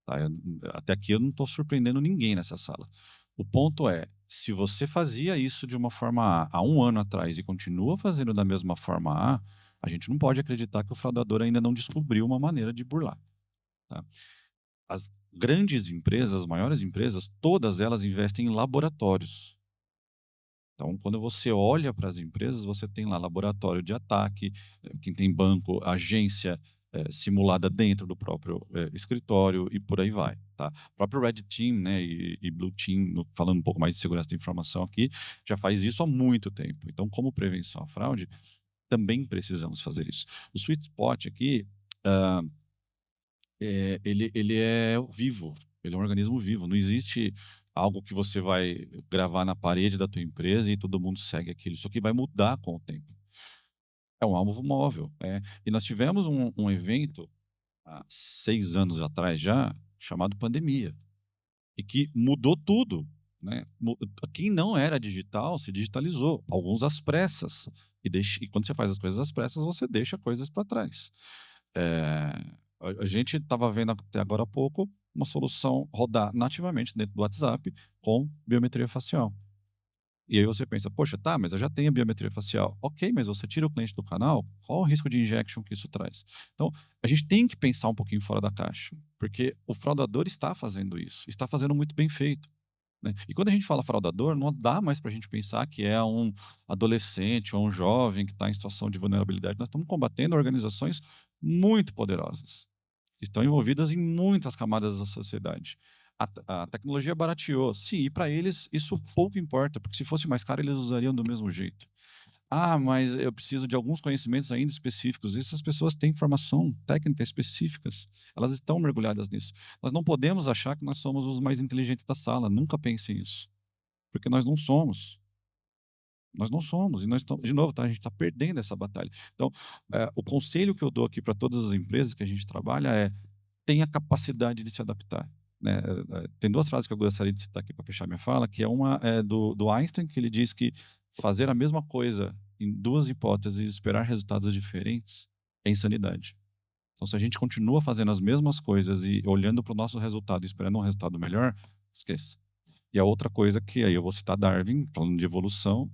Tá? Até aqui eu não estou surpreendendo ninguém nessa sala. O ponto é, se você fazia isso de uma forma A há um ano atrás e continua fazendo da mesma forma a gente não pode acreditar que o fraudador ainda não descobriu uma maneira de burlar. Tá? As grandes empresas, as maiores empresas, todas elas investem em laboratórios. Então, quando você olha para as empresas, você tem lá laboratório de ataque, quem tem banco, agência simulada dentro do próprio escritório e por aí vai. Tá? O próprio Red Team, né, e Blue Team, falando um pouco mais de segurança da informação aqui, já faz isso há muito tempo. Então, como prevenção à fraude, também precisamos fazer isso. O Sweet Spot aqui, ele é vivo, ele é um organismo vivo. Não existe algo que você vai gravar na parede da tua empresa e todo mundo segue aquilo. Isso aqui vai mudar com o tempo. É um alvo móvel. E nós tivemos um evento há 6 anos atrás já, chamado pandemia, e que mudou tudo. Né? Quem não era digital se digitalizou, alguns às pressas. E quando você faz as coisas às pressas, você deixa coisas para trás. A gente estava vendo até agora há pouco uma solução rodar nativamente dentro do WhatsApp com biometria facial. E aí você pensa, poxa, tá, mas eu já tenho a biometria facial. Ok, mas você tira o cliente do canal, qual o risco de injection que isso traz? Então, a gente tem que pensar um pouquinho fora da caixa, porque o fraudador está fazendo isso, está fazendo muito bem feito. Né? E quando a gente fala fraudador, não dá mais para a gente pensar que é um adolescente ou um jovem que está em situação de vulnerabilidade. Nós estamos combatendo organizações muito poderosas, que estão envolvidas em muitas camadas da sociedade. A tecnologia barateou, sim, e para eles isso pouco importa, porque se fosse mais caro, eles usariam do mesmo jeito. Mas eu preciso de alguns conhecimentos ainda específicos. Essas pessoas têm formação técnica específicas. Elas estão mergulhadas nisso. Nós não podemos achar que nós somos os mais inteligentes da sala. Nunca pensem isso. Porque nós não somos. Nós não somos. E nós de novo, tá? A gente está perdendo essa batalha. Então, o conselho que eu dou aqui para todas as empresas que a gente trabalha é: tenha capacidade de se adaptar. Né? Tem 2 frases que eu gostaria de citar aqui para fechar minha fala, que uma é do Einstein, que ele diz que fazer a mesma coisa em 2 hipóteses e esperar resultados diferentes é insanidade. Então, se a gente continua fazendo as mesmas coisas e olhando para o nosso resultado e esperando um resultado melhor, esqueça. E a outra coisa que aí eu vou citar Darwin, falando de evolução,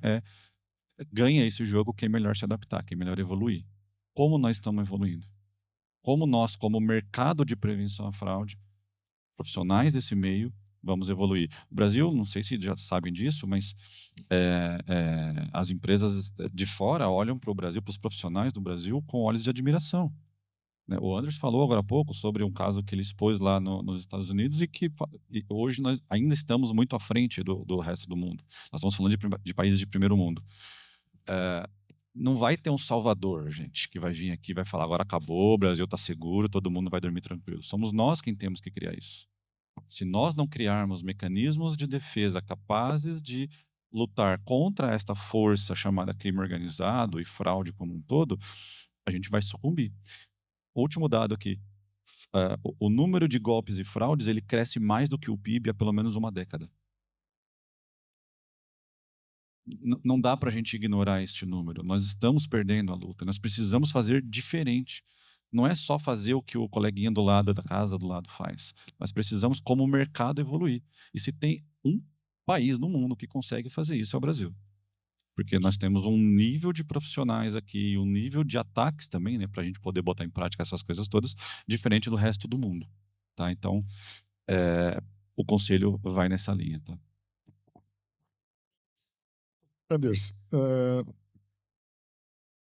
ganha esse jogo quem melhor se adaptar, quem melhor evoluir. Como nós estamos evoluindo? Como nós, como mercado de prevenção à fraude, profissionais desse meio, vamos evoluir. O Brasil, não sei se já sabem disso, mas as empresas de fora olham para o Brasil, para os profissionais do Brasil, com olhos de admiração. Né? O Anders falou agora há pouco sobre um caso que ele expôs lá nos Estados Unidos e que hoje nós ainda estamos muito à frente do resto do mundo. Nós estamos falando de países de primeiro mundo. Não vai ter um salvador, gente, que vai vir aqui e vai falar agora acabou, o Brasil está seguro, todo mundo vai dormir tranquilo. Somos nós quem temos que criar isso. Se nós não criarmos mecanismos de defesa capazes de lutar contra esta força chamada crime organizado e fraude como um todo, a gente vai sucumbir. O último dado aqui, o número de golpes e fraudes ele cresce mais do que o PIB há pelo menos uma década. Não dá para a gente ignorar este número. Nós estamos perdendo a luta. Nós precisamos fazer diferente. Não é só fazer o que o coleguinha do lado da casa do lado faz. Nós precisamos, como mercado, evoluir. E se tem um país no mundo que consegue fazer isso, é o Brasil. Porque nós temos um nível de profissionais aqui, um nível de ataques também, né, para a gente poder botar em prática essas coisas todas, diferente do resto do mundo. Tá? Então, o conselho vai nessa linha. Tá? Anders,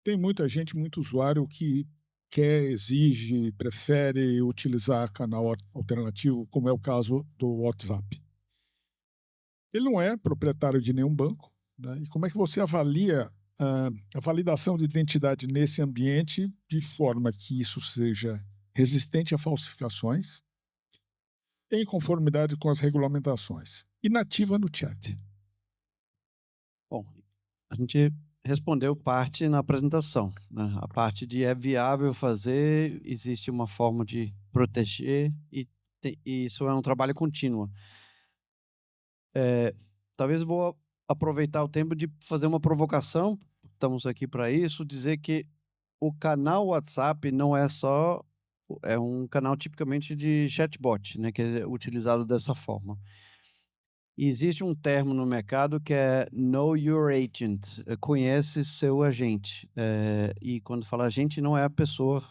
tem muita gente, muito usuário que quer, exige, prefere utilizar canal alternativo, como é o caso do WhatsApp. Ele não é proprietário de nenhum banco, né? E como é que você avalia a validação de identidade nesse ambiente de forma que isso seja resistente a falsificações, em conformidade com as regulamentações e nativa no chat? Bom, a gente respondeu parte na apresentação, né? A parte de é viável fazer, existe uma forma de proteger e isso é um trabalho contínuo. Talvez eu vou aproveitar o tempo de fazer uma provocação, estamos aqui para isso, dizer que o canal WhatsApp não é só, é um canal tipicamente de chatbot, né, que é utilizado dessa forma. E existe um termo no mercado que é Know Your Agent, conhece seu agente. E quando fala agente, não é a pessoa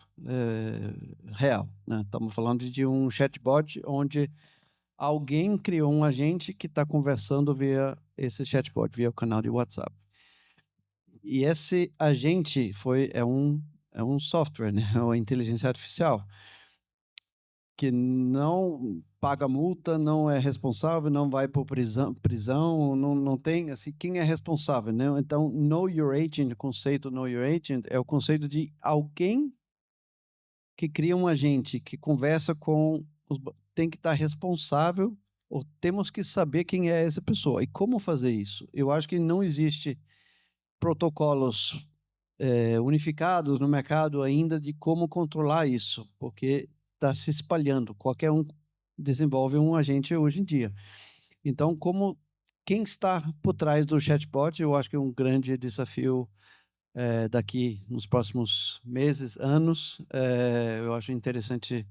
real, né? Estamos falando de um chatbot onde alguém criou um agente que está conversando via esse chatbot, via o canal de WhatsApp. E esse agente é um software, né? É uma inteligência artificial que não paga multa, não é responsável, não vai por prisão, não tem, assim, quem é responsável, né? Então, Know Your Agent, o conceito Know Your Agent é o conceito de alguém que cria um agente, que conversa com tem que estar responsável, ou temos que saber quem é essa pessoa. E como fazer isso? Eu acho que não existe protocolos unificados no mercado ainda de como controlar isso, porque está se espalhando. Qualquer um desenvolve um agente hoje em dia. Então, quem está por trás do chatbot, eu acho que é um grande desafio daqui nos próximos meses, anos. Eu acho interessante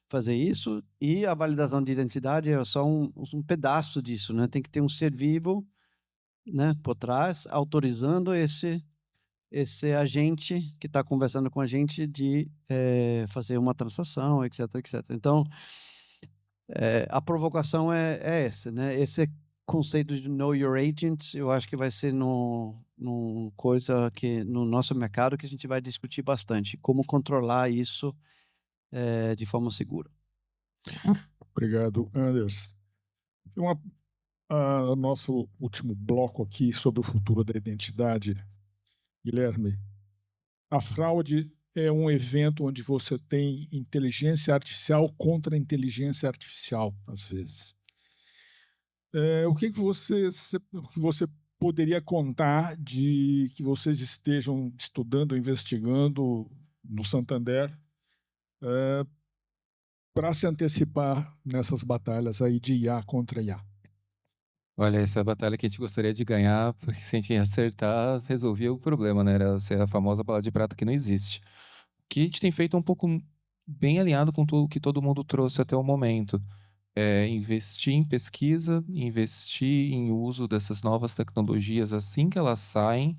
fazer isso, e a validação de identidade é só um pedaço disso, né? Tem que ter um ser vivo, né, por trás, autorizando esse agente que está conversando com a gente de fazer uma transação, etc, etc. Então, a provocação é essa, né? Esse conceito de Know Your Agents, eu acho que vai ser num coisa que no nosso mercado que a gente vai discutir bastante, como controlar isso de forma segura. Obrigado, Anders. Nosso último bloco aqui sobre o futuro da identidade, Guilherme. A fraude é um evento onde você tem inteligência artificial contra inteligência artificial, às vezes. O que você poderia contar de que vocês estejam estudando, investigando no Santander para se antecipar nessas batalhas aí de IA contra IA? Olha, essa é a batalha que a gente gostaria de ganhar, porque se a gente acertar, resolvia o problema, né? Era ser a famosa bala de prata que não existe. O que a gente tem feito é um pouco bem alinhado com tudo que todo mundo trouxe até o momento. Investir em pesquisa, investir em uso dessas novas tecnologias assim que elas saem,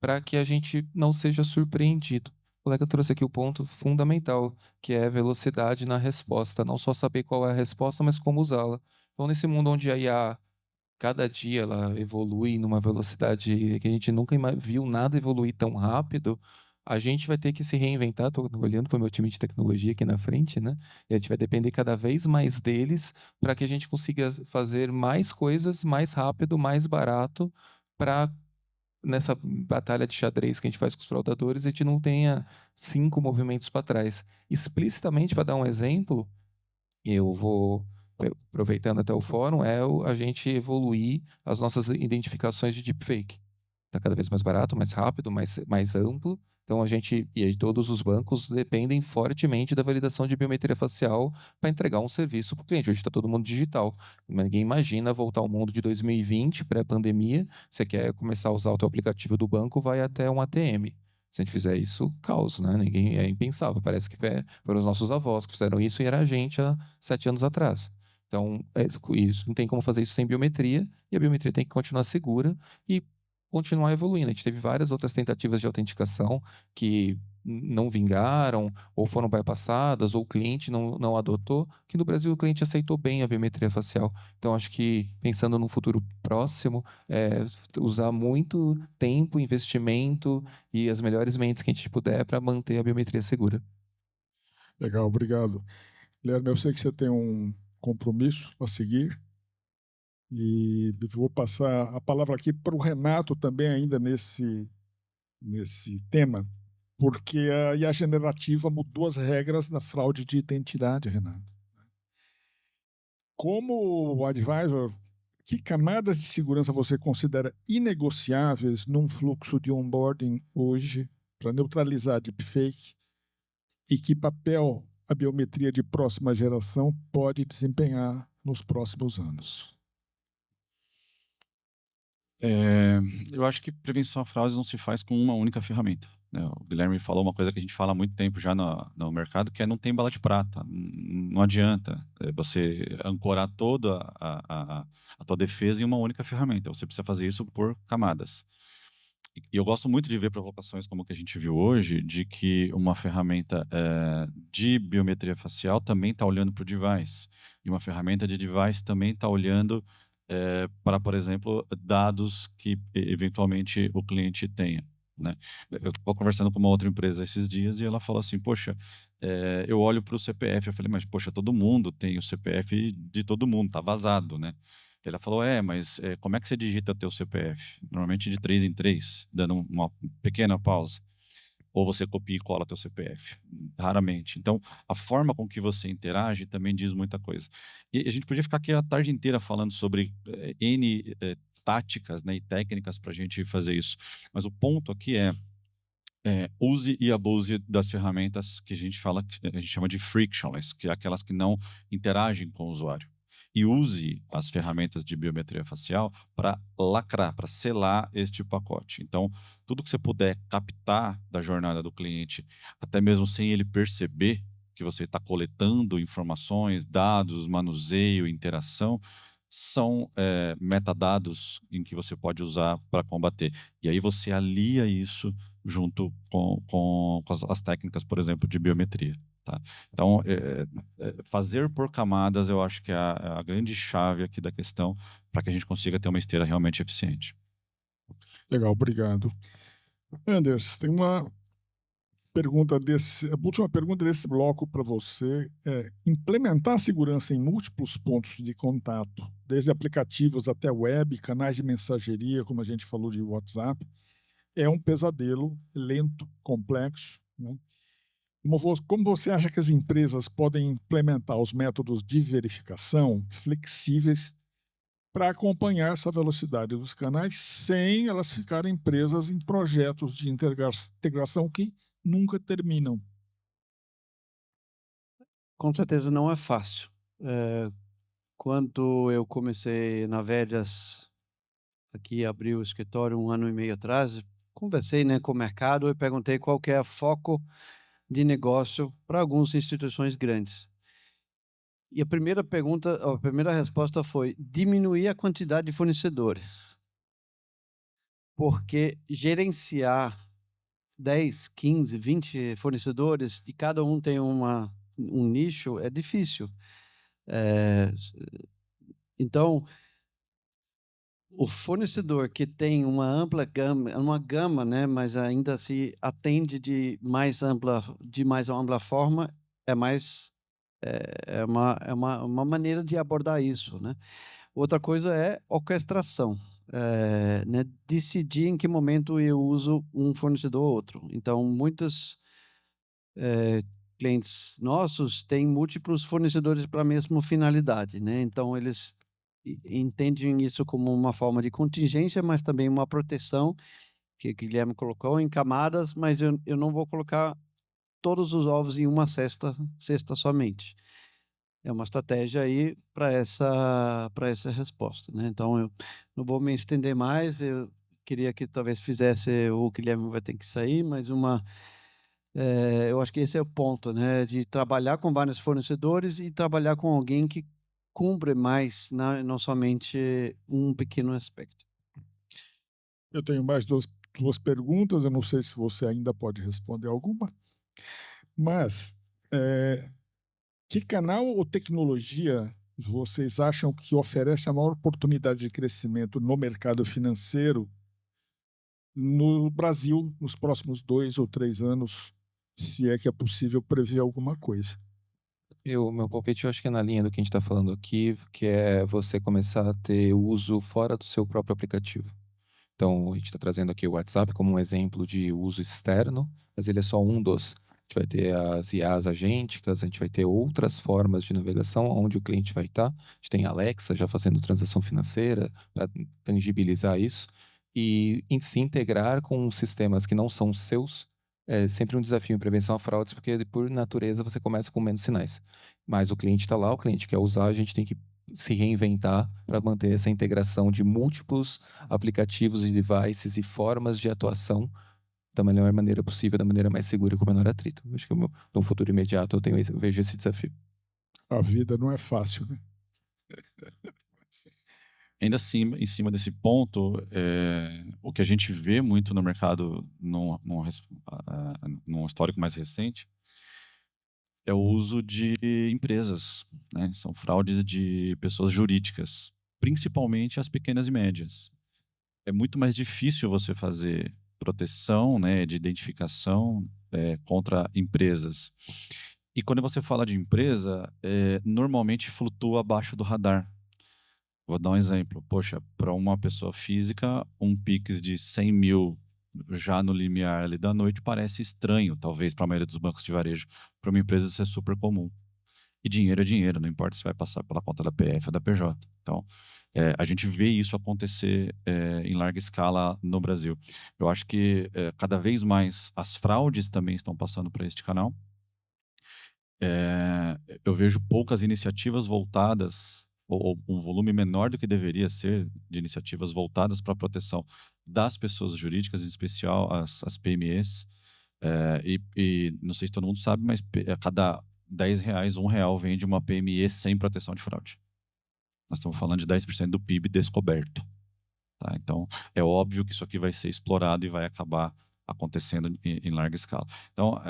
para que a gente não seja surpreendido. O colega trouxe aqui o ponto fundamental, que é a velocidade na resposta. Não só saber qual é a resposta, mas como usá-la. Então, nesse mundo onde a IA, cada dia, ela evolui numa velocidade que a gente nunca viu nada evoluir tão rápido, a gente vai ter que se reinventar. Estou olhando para o meu time de tecnologia aqui na frente, né? E a gente vai depender cada vez mais deles para que a gente consiga fazer mais coisas mais rápido, mais barato, para nessa batalha de xadrez que a gente faz com os fraudadores, a gente não tenha 5 movimentos para trás. Explicitamente, para dar um exemplo, eu vou, aproveitando até o fórum, a gente evoluir as nossas identificações de deepfake. Está cada vez mais barato, mais rápido, mais amplo. Então, todos os bancos dependem fortemente da validação de biometria facial para entregar um serviço para o cliente. Hoje está todo mundo digital. Ninguém imagina voltar ao mundo de 2020, pré-pandemia. Você quer começar a usar o teu aplicativo do banco, vai até um ATM. Se a gente fizer isso, caos, né? É impensável. Parece que foram os nossos avós que fizeram isso e era a gente há 7 anos atrás. Então, isso não tem como fazer isso sem biometria, e a biometria tem que continuar segura e continuar evoluindo. A gente teve várias outras tentativas de autenticação que não vingaram, ou foram bypassadas, ou o cliente não adotou, que no Brasil o cliente aceitou bem a biometria facial. Então, acho que, pensando no futuro próximo, usar muito tempo, investimento e as melhores mentes que a gente puder para manter a biometria segura. Legal, obrigado. Guilherme, eu sei que você tem um compromisso a seguir, e vou passar a palavra aqui para o Renato também ainda nesse tema, porque a IA generativa mudou as regras da fraude de identidade, Renato. Como advisor, que camadas de segurança você considera inegociáveis num fluxo de onboarding hoje para neutralizar deepfake, e que papel a biometria de próxima geração pode desempenhar nos próximos anos? Eu acho que prevenção a fraudes não se faz com uma única ferramenta, né? O Guilherme falou uma coisa que a gente fala há muito tempo já no mercado, que é não tem bala de prata. Não adianta você ancorar toda a tua defesa em uma única ferramenta. Você precisa fazer isso por camadas. E eu gosto muito de ver provocações como que a gente viu hoje, de que uma ferramenta de biometria facial também está olhando para o device. E uma ferramenta de device também está olhando para, por exemplo, dados que eventualmente o cliente tenha, né? Eu estou conversando com uma outra empresa esses dias e ela falou assim, poxa, eu olho para o CPF, eu falei, mas poxa, todo mundo tem o CPF de todo mundo, tá vazado, né? Ela falou, mas como é que você digita teu CPF? Normalmente de 3 em 3, dando uma pequena pausa. Ou você copia e cola teu CPF, raramente. Então, a forma com que você interage também diz muita coisa. E a gente podia ficar aqui a tarde inteira falando sobre N táticas, né, e técnicas para a gente fazer isso. Mas o ponto aqui use e abuse das ferramentas que a gente chama de frictionless, que é aquelas que não interagem com o usuário. E use as ferramentas de biometria facial para lacrar, para selar este pacote. Então, tudo que você puder captar da jornada do cliente, até mesmo sem ele perceber que você está coletando informações, dados, manuseio, interação, são metadados em que você pode usar para combater. E aí você alia isso junto com as técnicas, por exemplo, de biometria. Tá? Então, fazer por camadas, eu acho que é a grande chave aqui da questão para que a gente consiga ter uma esteira realmente eficiente. Legal, obrigado. Anders, tem uma pergunta a última pergunta desse bloco para você é: implementar a segurança em múltiplos pontos de contato, desde aplicativos até web, canais de mensageria, como a gente falou de WhatsApp, é um pesadelo, lento, complexo, né? Como você acha que as empresas podem implementar os métodos de verificação flexíveis para acompanhar essa velocidade dos canais sem elas ficarem presas em projetos de integração que nunca terminam? Com certeza não é fácil. Quando eu comecei na Velhas, aqui abri o escritório 1 ano e meio atrás, conversei, né, com o mercado e perguntei qual que é o foco de negócio para algumas instituições grandes. E a primeira resposta foi diminuir a quantidade de fornecedores. Porque gerenciar 10, 15, 20 fornecedores e cada um tem um nicho é difícil. Então, o fornecedor que tem uma ampla gama, né, mas ainda se atende de mais ampla forma, é uma maneira de abordar isso, né? Outra coisa é orquestração. né, decidir em que momento eu uso um fornecedor ou outro. Então, muitos clientes nossos têm múltiplos fornecedores para a mesma finalidade, né? Então, eles entendem isso como uma forma de contingência, mas também uma proteção, que o Guilherme colocou em camadas, mas eu não vou colocar todos os ovos em uma cesta somente. É uma estratégia aí para essa resposta, né? Então, eu não vou me estender mais, eu queria que talvez fizesse, o Guilherme vai ter que sair, mas eu acho que esse é o ponto, né? De trabalhar com vários fornecedores e trabalhar com alguém que cumpre mais, não somente um pequeno aspecto. Eu tenho mais duas perguntas, eu não sei se você ainda pode responder alguma, mas que canal ou tecnologia vocês acham que oferece a maior oportunidade de crescimento no mercado financeiro no Brasil nos próximos 2 ou 3 anos, se é que é possível prever alguma coisa? Meu palpite, eu acho que é na linha do que a gente está falando aqui, que é você começar a ter uso fora do seu próprio aplicativo. Então, a gente está trazendo aqui o WhatsApp como um exemplo de uso externo, mas ele é só um dos. A gente vai ter as IAs agênticas, a gente vai ter outras formas de navegação onde o cliente vai estar. A gente tem a Alexa já fazendo transação financeira para tangibilizar isso. E em se integrar com sistemas que não são seus é sempre um desafio em prevenção a fraudes, porque por natureza você começa com menos sinais. Mas o cliente está lá, o cliente quer usar, a gente tem que se reinventar para manter essa integração de múltiplos aplicativos e devices e formas de atuação da melhor maneira possível, da maneira mais segura e com o menor atrito. Acho que no futuro imediato eu vejo esse desafio. A vida não é fácil, né? Ainda assim, em cima desse ponto, o que a gente vê muito no mercado, num histórico mais recente, é o uso de empresas, né? São fraudes de pessoas jurídicas, principalmente as pequenas e médias. É muito mais difícil você fazer proteção, né, de identificação contra empresas. E quando você fala de empresa, normalmente flutua abaixo do radar. Vou dar um exemplo. Poxa, para uma pessoa física, um Pix de 100 mil já no limiar ali da noite parece estranho, talvez para a maioria dos bancos de varejo. Para uma empresa isso é super comum. E dinheiro é dinheiro, não importa se vai passar pela conta da PF ou da PJ. Então, a gente vê isso acontecer em larga escala no Brasil. Eu acho que cada vez mais as fraudes também estão passando para este canal. Eu vejo poucas iniciativas voltadas, ou um volume menor do que deveria ser, de iniciativas voltadas para a proteção das pessoas jurídicas, em especial as PMEs. E não sei se todo mundo sabe, mas a cada R$10, R$1 vem de uma PME sem proteção de fraude. Nós estamos falando de 10% do PIB descoberto. Tá? Então, é óbvio que isso aqui vai ser explorado e vai acabar acontecendo em larga escala. Então,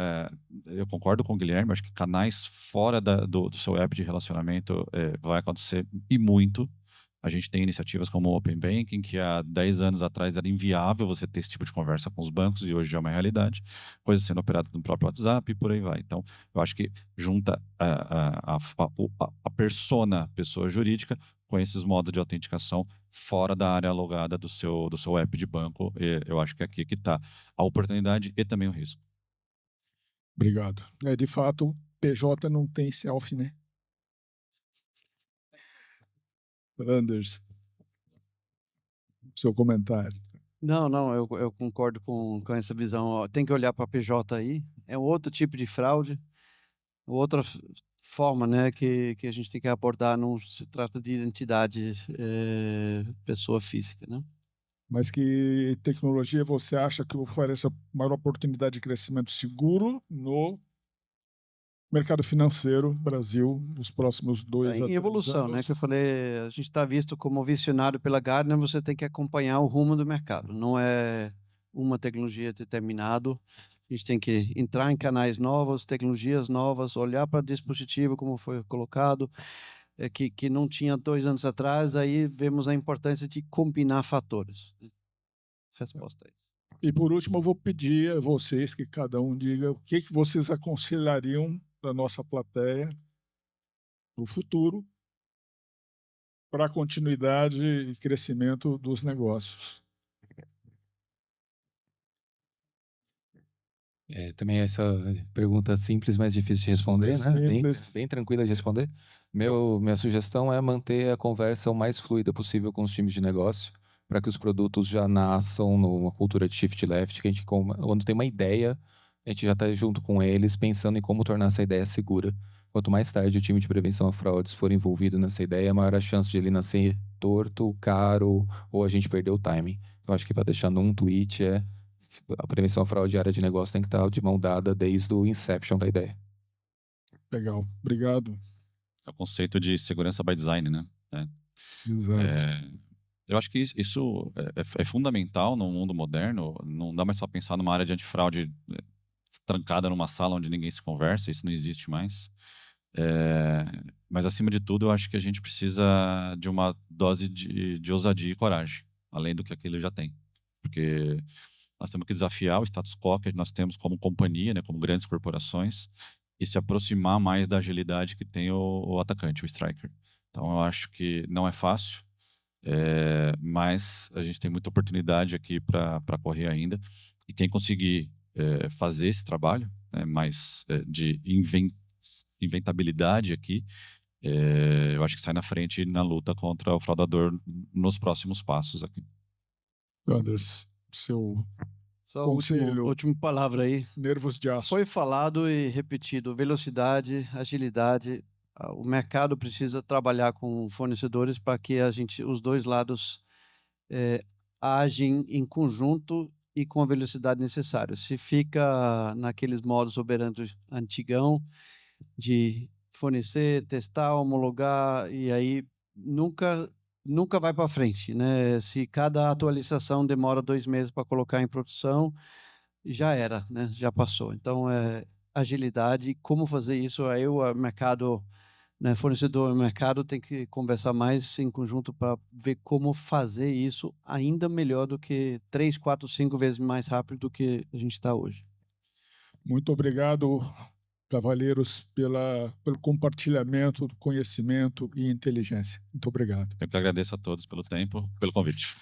eu concordo com o Guilherme, acho que canais fora do seu app de relacionamento vai acontecer e muito. A gente tem iniciativas como o Open Banking, que há 10 anos atrás era inviável você ter esse tipo de conversa com os bancos e hoje já é uma realidade. Coisas sendo operadas no próprio WhatsApp e por aí vai. Então, eu acho que junta a persona, pessoa jurídica, com esses modos de autenticação fora da área logada do seu app de banco. Eu acho que é aqui que está a oportunidade e também o risco. Obrigado. De fato, PJ não tem selfie, né? Anders, seu comentário. Não, eu concordo com essa visão. Ó, tem que olhar para a PJ aí. É um outro tipo de fraude, outra forma, né, que a gente tem que abordar. Não se trata de identidade pessoa física, né? Mas que tecnologia você acha que oferece a maior oportunidade de crescimento seguro no mercado financeiro Brasil nos próximos 2 a 3 em evolução, anos? né? Que eu falei, a gente está visto como visionário pela Gartner, você tem que acompanhar o rumo do mercado. Não é uma tecnologia determinada. A gente tem que entrar em canais novos, tecnologias novas, olhar para o dispositivo, como foi colocado, que não tinha 2 anos atrás. Aí vemos a importância de combinar fatores. Resposta a isso. E por último, eu vou pedir a vocês que cada um diga o que vocês aconselhariam para a nossa plateia no futuro para a continuidade e crescimento dos negócios. Também essa pergunta simples, mas difícil de responder, né? Bem tranquila de responder. Minha sugestão é manter a conversa o mais fluida possível com os times de negócio, para que os produtos já nasçam numa cultura de shift left, que a gente, quando tem uma ideia, a gente já está junto com eles, pensando em como tornar essa ideia segura. Quanto mais tarde o time de prevenção a fraudes for envolvido nessa ideia, maior a chance de ele nascer torto, caro, ou a gente perder o timing. Eu acho que para deixar num tweet a prevenção à fraude e área de negócio tem que estar de mão dada desde o inception da ideia. Legal, obrigado. É o conceito de segurança by design, né? Exato. Eu acho que isso é fundamental no mundo moderno. Não dá mais só pensar numa área de antifraude trancada numa sala onde ninguém se conversa, isso não existe mais. Mas, acima de tudo, eu acho que a gente precisa de uma dose de ousadia e coragem, além do que aquilo já tem. Porque nós temos que desafiar o status quo que nós temos como companhia, né, como grandes corporações, e se aproximar mais da agilidade que tem o atacante, o striker. Então, eu acho que não é fácil, mas a gente tem muita oportunidade aqui para correr ainda. E quem conseguir fazer esse trabalho, né, mais de inventabilidade aqui, eu acho que sai na frente na luta contra o fraudador nos próximos passos aqui. Anders, seu Só conselho. última palavra aí. Nervos de aço. Foi falado e repetido, velocidade, agilidade. O mercado precisa trabalhar com fornecedores para que os dois lados agem em conjunto e com a velocidade necessária. Se fica naqueles modos operantes antigão de fornecer, testar, homologar, e aí nunca vai para frente, né? Se cada atualização demora 2 meses para colocar em produção, já era, né? Já passou. Então, agilidade, como fazer isso, aí o mercado, né, fornecedor e mercado tem que conversar mais em conjunto para ver como fazer isso ainda melhor do que 3, 4, 5 vezes mais rápido do que a gente está hoje. Muito obrigado, cavalheiros, pelo compartilhamento do conhecimento e inteligência. Muito obrigado. Eu que agradeço a todos pelo tempo, pelo convite.